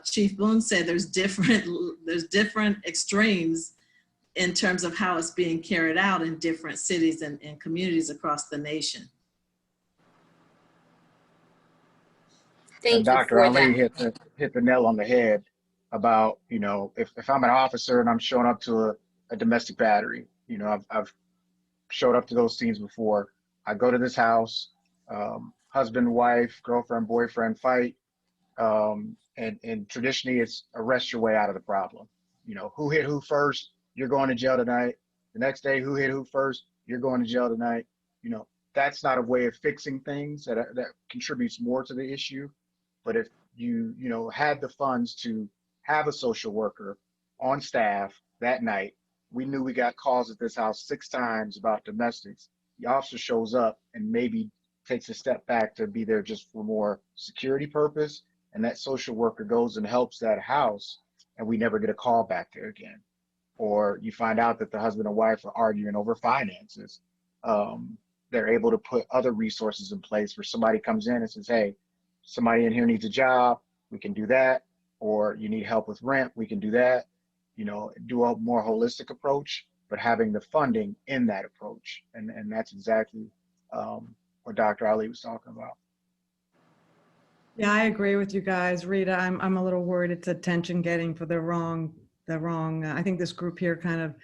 Chief Boone said, there's different extremes in terms of how it's being carried out in different cities and communities across the nation. Thank you Dr. for Ali that. hit the nail on the head about, if I'm an officer and I'm showing up to a domestic battery, I've showed up to those scenes before. I go to this house, husband, wife, girlfriend, boyfriend fight, and traditionally it's arrest your way out of the problem. Who hit who first, you're going to jail tonight. The next day, who hit who first, you're going to jail tonight. That's not a way of fixing things that contributes more to the issue. But if you had the funds to have a social worker on staff that night, we knew we got calls at this house 6 times about domestics. The officer shows up and maybe takes a step back to be there just for more security purpose, and that social worker goes and helps that house, and we never get a call back there again. Or you find out that the husband and wife are arguing over finances. They're able to put other resources in place where somebody comes in and says, hey, somebody in here needs a job, we can do that. Or you need help with rent, we can do that. Do a more holistic approach, but having the funding in that approach. And that's exactly what Dr. Ali was talking about. Yeah, I agree with you guys. Rita, I'm a little worried it's attention getting for the wrong, I think this group here kind of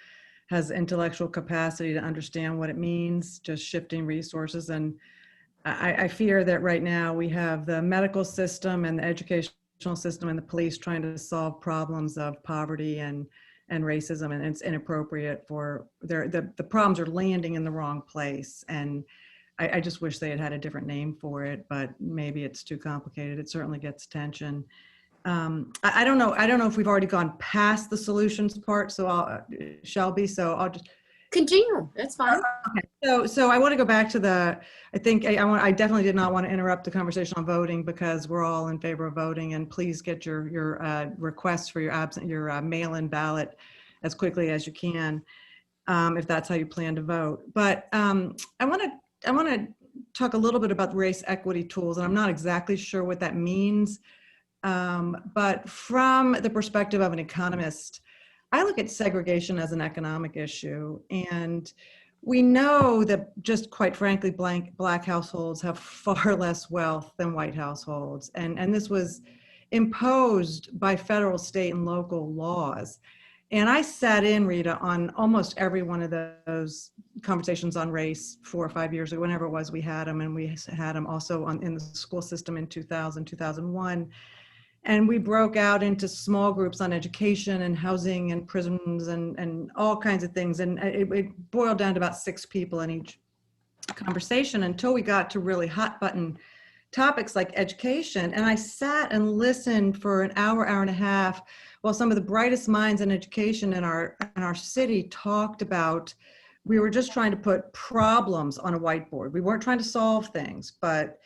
has intellectual capacity to understand what it means, just shifting resources. And I fear that right now we have the medical system and the educational system and the police trying to solve problems of poverty and racism, and it's inappropriate for the problems are landing in the wrong place. And I just wish they had had a different name for it, but maybe it's too complicated. It certainly gets attention. I don't know if we've already gone past the solutions part, so Shelby, so I'll just continue. That's fine. Okay. So I want to go back to I definitely did not want to interrupt the conversation on voting, because we're all in favor of voting, and please get your requests for your mail-in ballot as quickly as you can, if that's how you plan to vote. But I want to talk a little bit about race equity tools, and I'm not exactly sure what that means. But from the perspective of an economist, I look at segregation as an economic issue. And we know that, just quite frankly, Black households have far less wealth than white households. And this was imposed by federal, state, and local laws. And I sat in, Rita, on almost every one of those conversations on race 4 or 5 years ago, whenever it was we had them. And we had them also in the school system in 2000, 2001. And we broke out into small groups on education and housing and prisons and all kinds of things. And it boiled down to about 6 people in each conversation until we got to really hot button topics like education. And I sat and listened for an hour, hour and a half while some of the brightest minds in education in our city talked about, we were just trying to put problems on a whiteboard. We weren't trying to solve things, but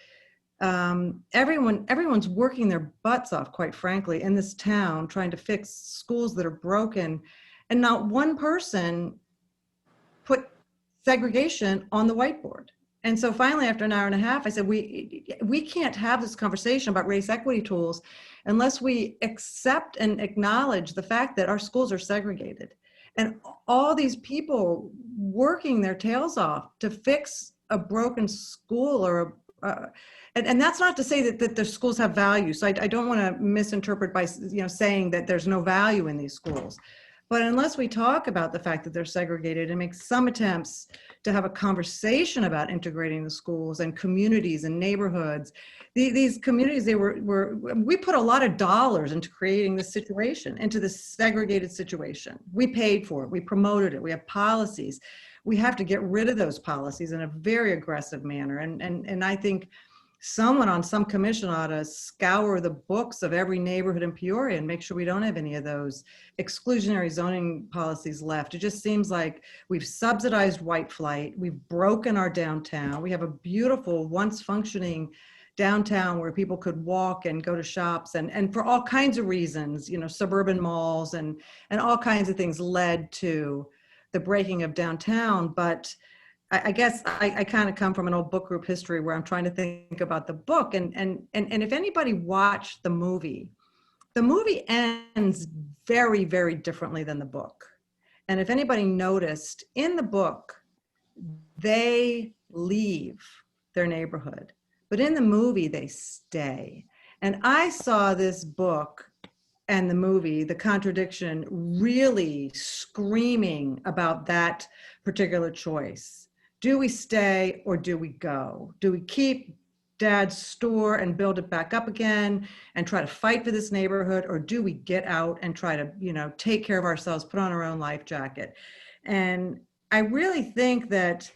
everyone's working their butts off, quite frankly, in this town, trying to fix schools that are broken. And not one person put segregation on the whiteboard. And so finally, after an hour and a half, I said, we can't have this conversation about race equity tools unless we accept and acknowledge the fact that our schools are segregated. And all these people working their tails off to fix a broken school or and that's not to say that the schools have value. So I don't want to misinterpret by saying that there's no value in these schools. But unless we talk about the fact that they're segregated and make some attempts to have a conversation about integrating the schools and communities and neighborhoods, these communities, we put a lot of dollars into creating this situation, into this segregated situation. We paid for it, we promoted it, we have policies. We have to get rid of those policies in a very aggressive manner. And I think someone on some commission ought to scour the books of every neighborhood in Peoria and make sure we don't have any of those exclusionary zoning policies left. It just seems like we've subsidized white flight. We've broken our downtown. We have a beautiful, once functioning downtown where people could walk and go to shops and for all kinds of reasons, suburban malls and all kinds of things led to the breaking of downtown. But I guess I kind of come from an old book group history where I'm trying to think about the book. And if anybody watched the movie ends very, very differently than the book. And if anybody noticed, in the book, they leave their neighborhood, but in the movie, they stay. And I saw this book and the movie, the contradiction, really screaming about that particular choice. Do we stay or do we go? Do we keep Dad's store and build it back up again and try to fight for this neighborhood, or do we get out and try to, take care of ourselves, put on our own life jacket? And I really think that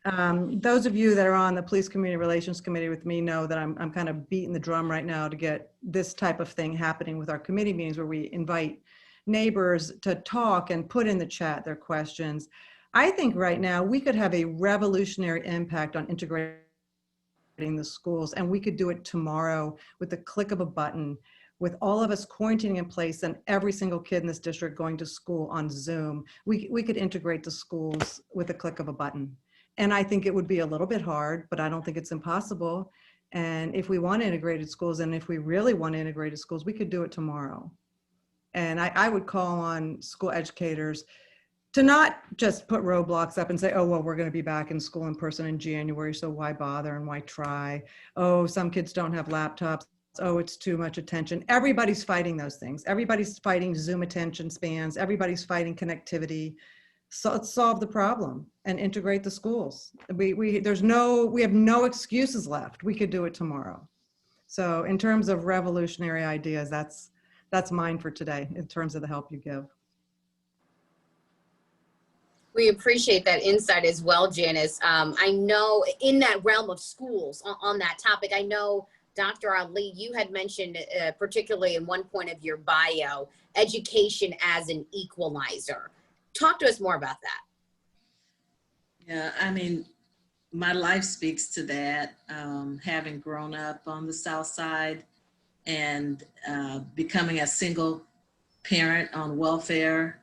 those of you that are on the Police Community Relations Committee with me know that I'm kind of beating the drum right now to get this type of thing happening with our committee meetings where we invite neighbors to talk and put in the chat their questions. I think right now we could have a revolutionary impact on integrating the schools, and we could do it tomorrow with the click of a button, with all of us quarantining in place and every single kid in this district going to school on Zoom. We could integrate the schools with a click of a button. And I think it would be a little bit hard, but I don't think it's impossible. And if we want integrated schools, and if we really want integrated schools, we could do it tomorrow. And I would call on school educators to not just put roadblocks up and say, oh, well, we're going to be back in school in person in January, so why bother and why try? Oh, some kids don't have laptops. Oh, it's too much attention. Everybody's fighting those things. Everybody's fighting Zoom attention spans. Everybody's fighting connectivity. So let's solve the problem and integrate the schools. We have no excuses left. We could do it tomorrow. So in terms of revolutionary ideas, that's mine for today in terms of the help you give. We appreciate that insight as well, Janice. I know in that realm of schools, on that topic, I know Dr. Ali, you had mentioned, particularly in one point of your bio, education as an equalizer. Talk to us more about that. Yeah, I mean, my life speaks to that, having grown up on the South Side and becoming a single parent on welfare.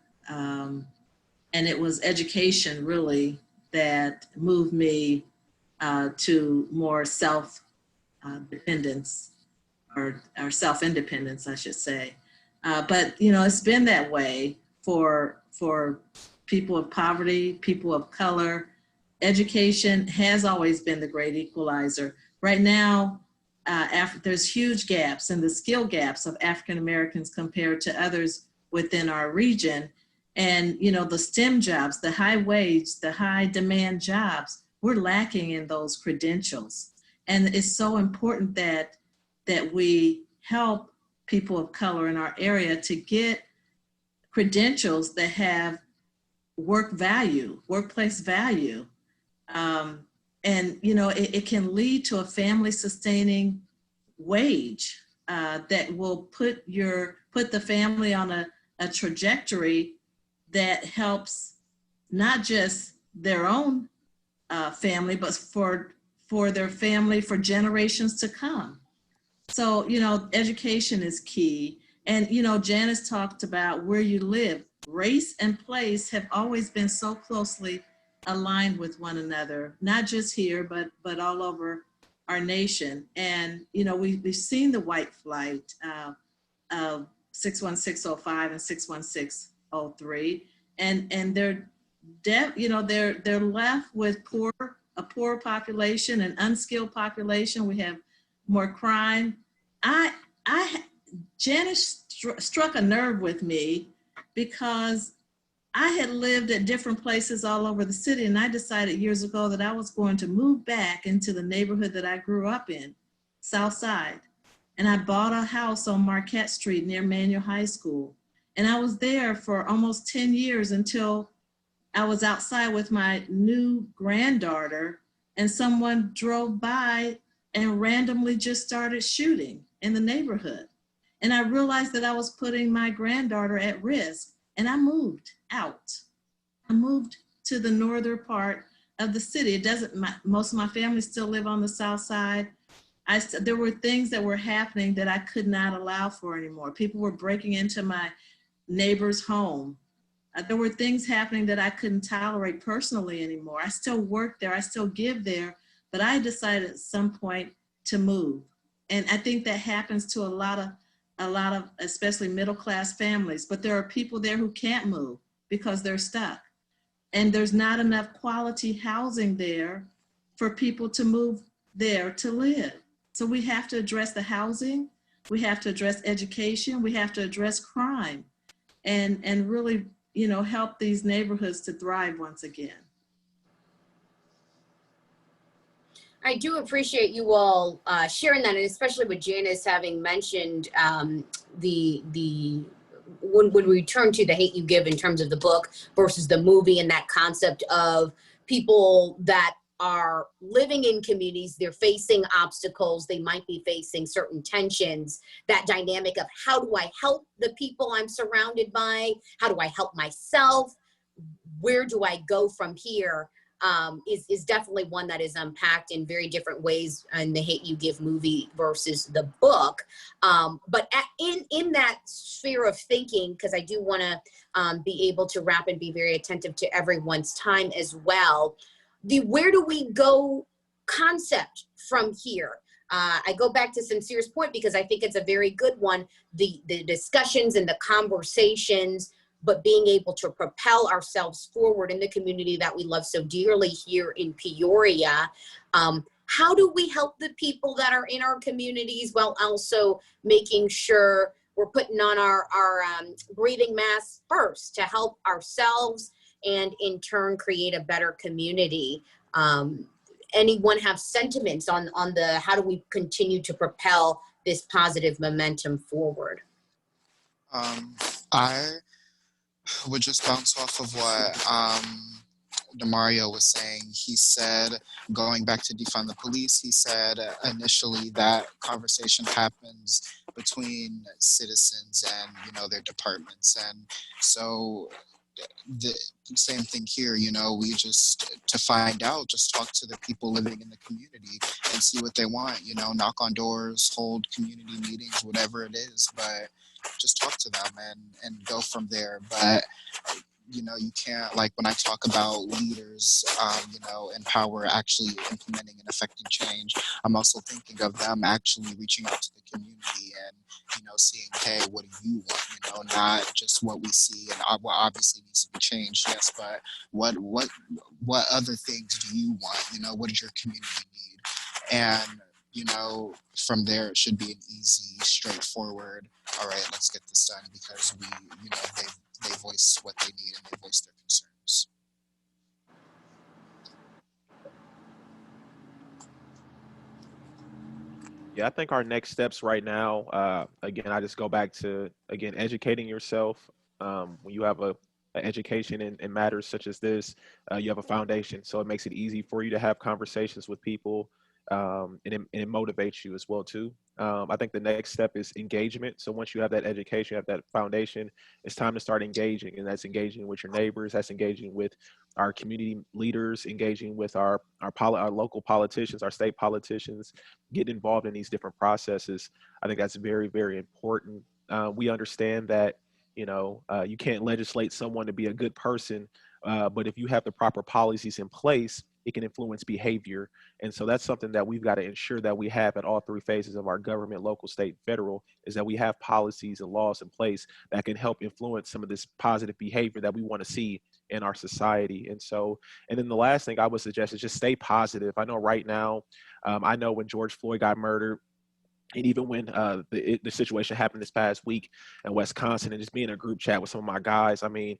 And it was education really that moved me to more self-dependence or self-independence, I should say. But, it's been that way for people of poverty, people of color. Education has always been the great equalizer. Right now, there's huge gaps in the skill gaps of African Americans compared to others within our region. And, you know, the STEM jobs, the high wage, the high demand jobs, we're lacking in those credentials. And it's so important that we help people of color in our area to get credentials that have work value, workplace value. And, you know, it can lead to a family sustaining wage that will put the family on a trajectory that helps not just their own family, but for their family for generations to come. So, you know, education is key. And, you know, Janice talked about where you live. Race and place have always been so closely aligned with one another, not just here, but all over our nation. And, you know, we've seen the white flight of 61605 and 61603, and they're they're left with a poor population, an unskilled population. We have more crime. Janice struck a nerve with me because I had lived at different places all over the city, and I decided years ago that I was going to move back into the neighborhood that I grew up in, South Side. And I bought a house on Marquette Street near Manual High School. And I was there for almost 10 years until I was outside with my new granddaughter, and someone drove by and randomly just started shooting in the neighborhood. And I realized that I was putting my granddaughter at risk, and I moved out. I moved to the northern part of the city. Most of my family still live on the south side. There were things that were happening that I could not allow for anymore. People were breaking into my neighbor's home. There were things happening that I couldn't tolerate personally anymore. I still work there, I still give there, but I decided at some point to move. And I think that happens to a lot of especially middle-class families, but there are people there who can't move because they're stuck. And there's not enough quality housing there for people to move there to live. So we have to address the housing, we have to address education, we have to address crime, and really, you know, help these neighborhoods to thrive once again. I do appreciate you all sharing that, and especially with Janice having mentioned when we return to The Hate U Give in terms of the book versus the movie, and that concept of people that are living in communities, they're facing obstacles, they might be facing certain tensions, that dynamic of how do I help the people I'm surrounded by? How do I help myself? Where do I go from here? Is definitely one that is unpacked in very different ways in The Hate U Give movie versus the book. But in that sphere of thinking, because I do want to be able to wrap and be very attentive to everyone's time as well, the where do we go concept from here. I go back to Sincere's point because I think it's a very good one. The discussions and the conversations, but being able to propel ourselves forward in the community that we love so dearly here in Peoria. How do we help the people that are in our communities while also making sure we're putting on our breathing masks first to help ourselves and in turn create a better community? Anyone have sentiments on the how do we continue to propel this positive momentum forward? I would just bounce off of what Demario was saying. He said, going back to defund the police, he said initially that conversation happens between citizens and, you know, their departments. And so the same thing here, you know, we just, to find out, just talk to the people living in the community and see what they want, you know, knock on doors, hold community meetings, whatever it is, but just talk to them and go from there. But you know, you can't, like when I talk about leaders, you know, in power actually implementing and affecting change, I'm also thinking of them actually reaching out to the community and, you know, seeing, hey, what do you want? You know, not just what we see and what obviously needs to be changed, yes, but what other things do you want? You know, what does your community need? And, you know, from there, it should be an easy, straightforward, all right, let's get this done because we, you know, they voice what they need and they voice their concerns. Yeah, I think our next steps right now, again, I just go back to, again, educating yourself. When you have an education in matters such as this, you have a foundation. So it makes it easy for you to have conversations with people, and it motivates you as well, too. I think the next step is engagement. So once you have that education, you have that foundation, it's time to start engaging. And that's engaging with your neighbors, that's engaging with our community leaders, engaging with our local politicians, our state politicians, getting involved in these different processes. I think that's very, very important. We understand that, you can't legislate someone to be a good person, but if you have the proper policies in place, it can influence behavior. And so that's something that we've got to ensure that we have at all three phases of our government, local, state, federal, is that we have policies and laws in place that can help influence some of this positive behavior that we want to see in our society. And then the last thing I would suggest is just stay positive. I know right now, I know when George Floyd got murdered, and even when the situation happened this past week in Wisconsin, and just being in a group chat with some of my guys, I mean,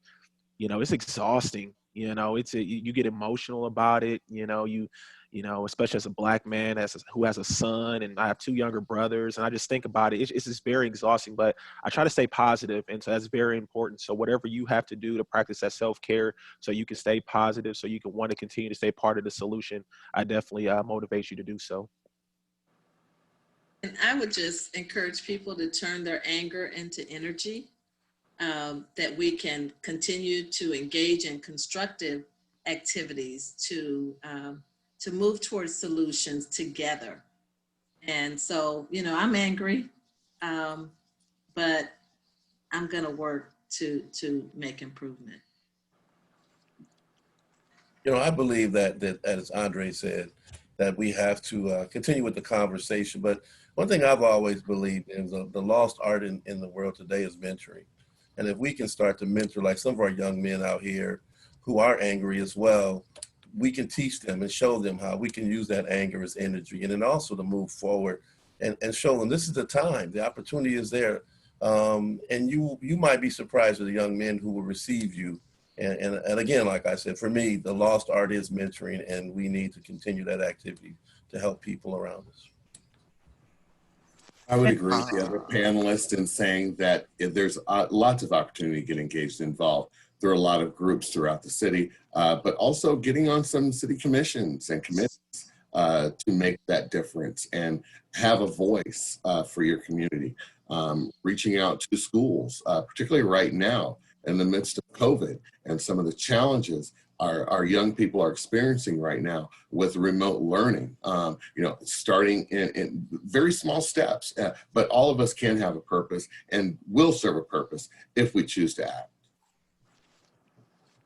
it's exhausting. You get emotional about it. Especially as a Black man who has a son, and I have two younger brothers, and I just think about it. It's just very exhausting. But I try to stay positive, and so that's very important. So whatever you have to do to practice that self-care, so you can stay positive, so you can want to continue to stay part of the solution, I definitely motivate you to do so. And I would just encourage people to turn their anger into energy. That we can continue to engage in constructive activities to move towards solutions together. And so, I'm angry, but I'm going to work to make improvement. I believe that as Andre said, that we have to continue with the conversation. But one thing I've always believed is the lost art in the world today is mentoring. And if we can start to mentor, like some of our young men out here who are angry as well, we can teach them and show them how we can use that anger as energy, and then also to move forward and show them this is the time, the opportunity is there. And you might be surprised with the young men who will receive you. And again, like I said, for me, the lost art is mentoring, and we need to continue that activity to help people around us. I would agree with the other panelists in saying that there's lots of opportunity to get engaged and involved. There are a lot of groups throughout the city, but also getting on some city commissions and committees to make that difference and have a voice for your community. Reaching out to schools, particularly right now in the midst of COVID and some of the challenges our young people are experiencing right now with remote learning, starting in very small steps, but all of us can have a purpose and will serve a purpose if we choose to act.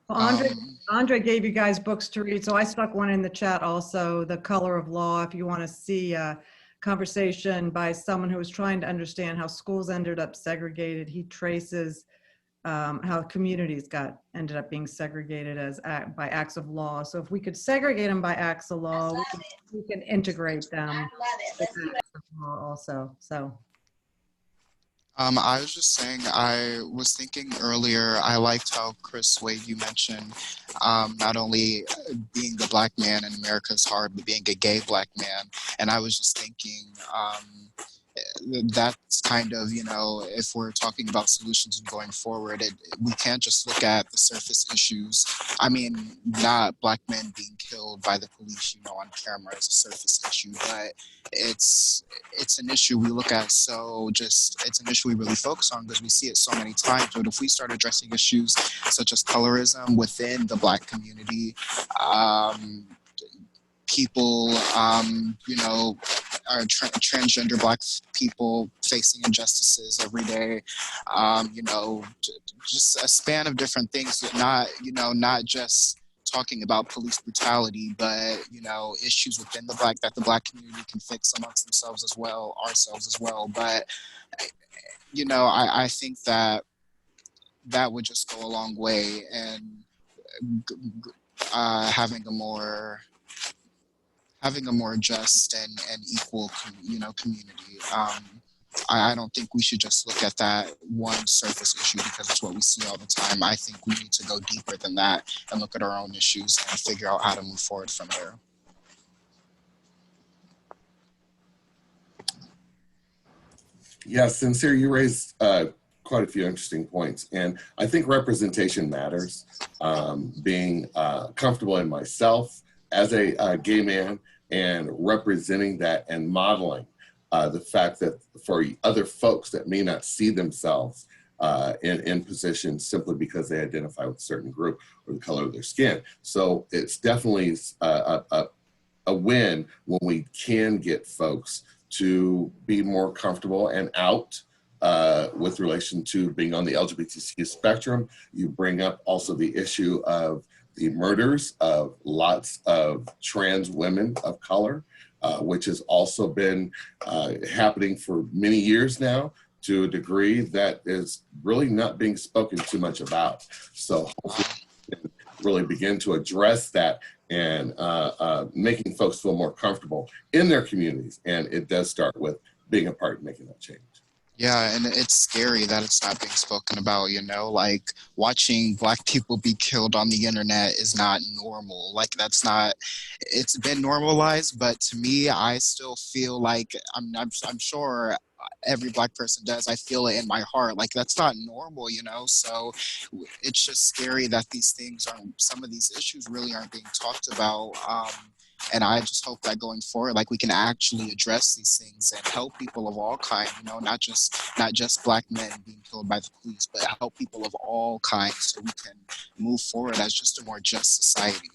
Well, Andre gave you guys books to read, so I stuck one in the chat also, The Color of Law, if you want to see a conversation by someone who was trying to understand how schools ended up segregated. He traces how communities ended up being segregated by acts of law. So if we could segregate them by acts of law, we can integrate them with acts of law also. So. I was just saying, I was thinking earlier, I liked how Chris Wade, you mentioned not only being the Black man in America is hard, but being a gay Black man. And I was just thinking, that's kind of, if we're talking about solutions and going forward, we can't just look at the surface issues. I mean, not Black men being killed by the police, on camera is a surface issue, but it's an issue we look at. It's an issue we really focus on because we see it so many times. But if we start addressing issues such as colorism within the Black community, people, are transgender Black people facing injustices every day, just a span of different things, not just talking about police brutality, but, issues within that the Black community can fix amongst themselves as well, ourselves as well. But, I think that would just go a long way in having a more just and equal, community. I don't think we should just look at that one surface issue because it's what we see all the time. I think we need to go deeper than that and look at our own issues and figure out how to move forward from there. Yeah, Sincere, you raised quite a few interesting points. And I think representation matters. Being comfortable in myself as a gay man and representing that and modeling the fact that for other folks that may not see themselves in positions simply because they identify with a certain group or the color of their skin. So it's definitely a win when we can get folks to be more comfortable and out with relation to being on the LGBTQ spectrum. You bring up also the issue of the murders of lots of trans women of color, which has also been happening for many years now to a degree that is really not being spoken too much about. So hopefully we can really begin to address that and making folks feel more comfortable in their communities. And it does start with being a part of making that change. Yeah, and it's scary that it's not being spoken about, you know, like watching Black people be killed on the internet is not normal. Like that's not, it's been normalized, but to me, I still feel like, I'm sure every Black person does, I feel it in my heart, like that's not normal, you know? So it's just scary that these things aren't, some of these issues really aren't being talked about. And I just hope that going forward, like we can actually address these things and help people of all kinds, you know, not just Black men being killed by the police, but help people of all kinds so we can move forward as just a more just society.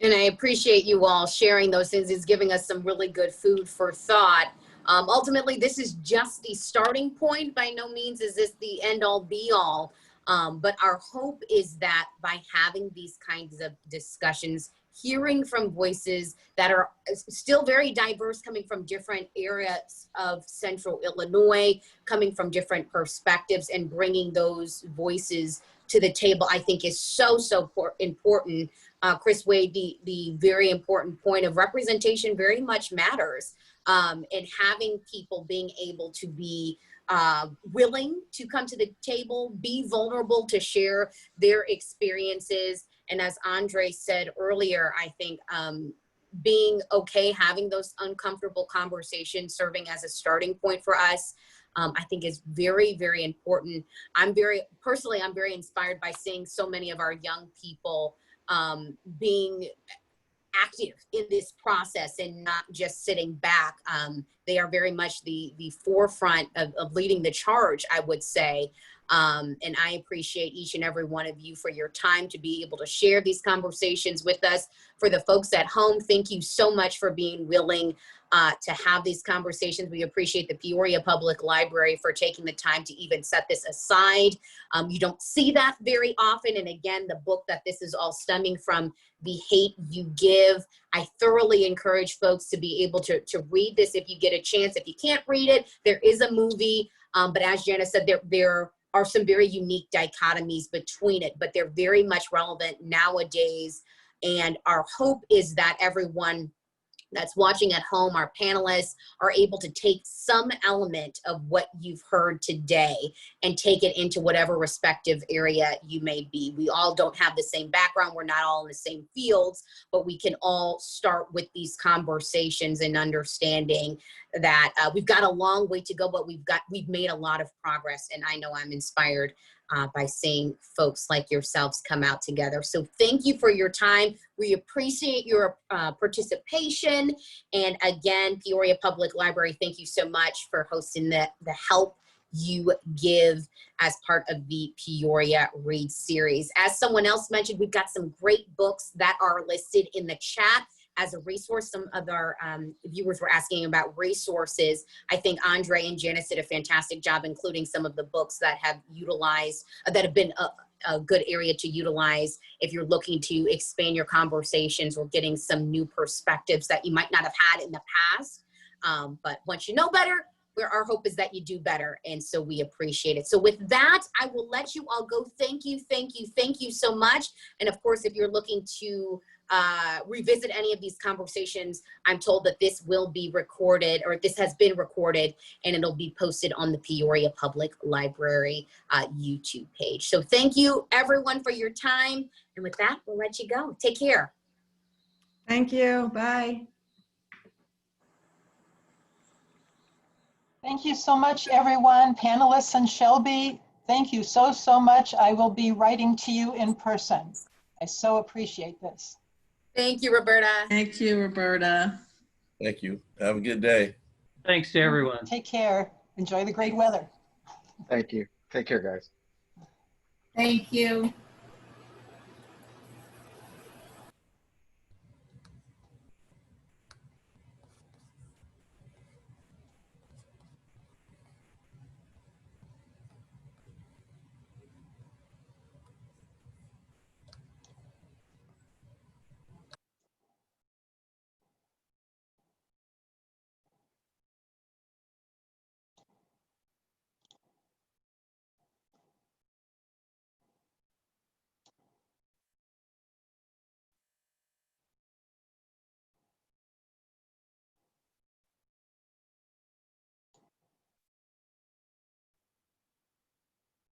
And I appreciate you all sharing those things. It's giving us some really good food for thought. Ultimately, this is just the starting point. By no means is this the end all be all. But our hope is that by having these kinds of discussions, hearing from voices that are still very diverse, coming from different areas of central Illinois, coming from different perspectives, and bringing those voices to the table, I think is so important. Chris Wade, the very important point of representation very much matters. And having people being able to be willing to come to the table, be vulnerable to share their experiences. And as Andre said earlier, I think being okay, having those uncomfortable conversations, serving as a starting point for us, I think is very, very important. I'm very inspired by seeing so many of our young people being active in this process and not just sitting back. They are very much the forefront of leading the charge, I would say. And I appreciate each and every one of you for your time to be able to share these conversations with us. For the folks at home, thank you so much for being willing to have these conversations. We appreciate the Peoria Public Library for taking the time to even set this aside. You don't see that very often. And again, the book that this is all stemming from, The Hate You Give, I thoroughly encourage folks to be able to read this if you get a chance. If you can't read it, there is a movie. But as Jana said, there are some very unique dichotomies between it, but they're very much relevant nowadays. And our hope is that everyone that's watching at home, our panelists, are able to take some element of what you've heard today and take it into whatever respective area you may be. We all don't have the same background. We're not all in the same fields, but we can all start with these conversations and understanding that we've got a long way to go, but we've made a lot of progress. And I know I'm inspired by seeing folks like yourselves come out together. So thank you for your time. We appreciate your participation. And again, Peoria Public Library, thank you so much for hosting the Help You Give as part of the Peoria Reads series. As someone else mentioned, we've got some great books that are listed in the chat as a resource. Some of our viewers were asking about resources. I think Andre and Janice did a fantastic job, including some of the books that have utilized, that have been a good area to utilize if you're looking to expand your conversations or getting some new perspectives that you might not have had in the past. But once you know better, our hope is that you do better. And so we appreciate it. So with that, I will let you all go. Thank you so much. And of course, if you're looking to revisit any of these conversations, I'm told that this will be recorded, or this has been recorded, and it'll be posted on the Peoria Public Library YouTube page. So thank you everyone for your time. And with that, we'll let you go. Take care. Thank you. Bye. Thank you so much, everyone, panelists and Shelby. Thank you so much. I will be writing to you in person. I so appreciate this. Thank you, Roberta. Thank you, Roberta. Thank you. Have a good day. Thanks to everyone. Take care. Enjoy the great weather. Thank you. Take care, guys. Thank you.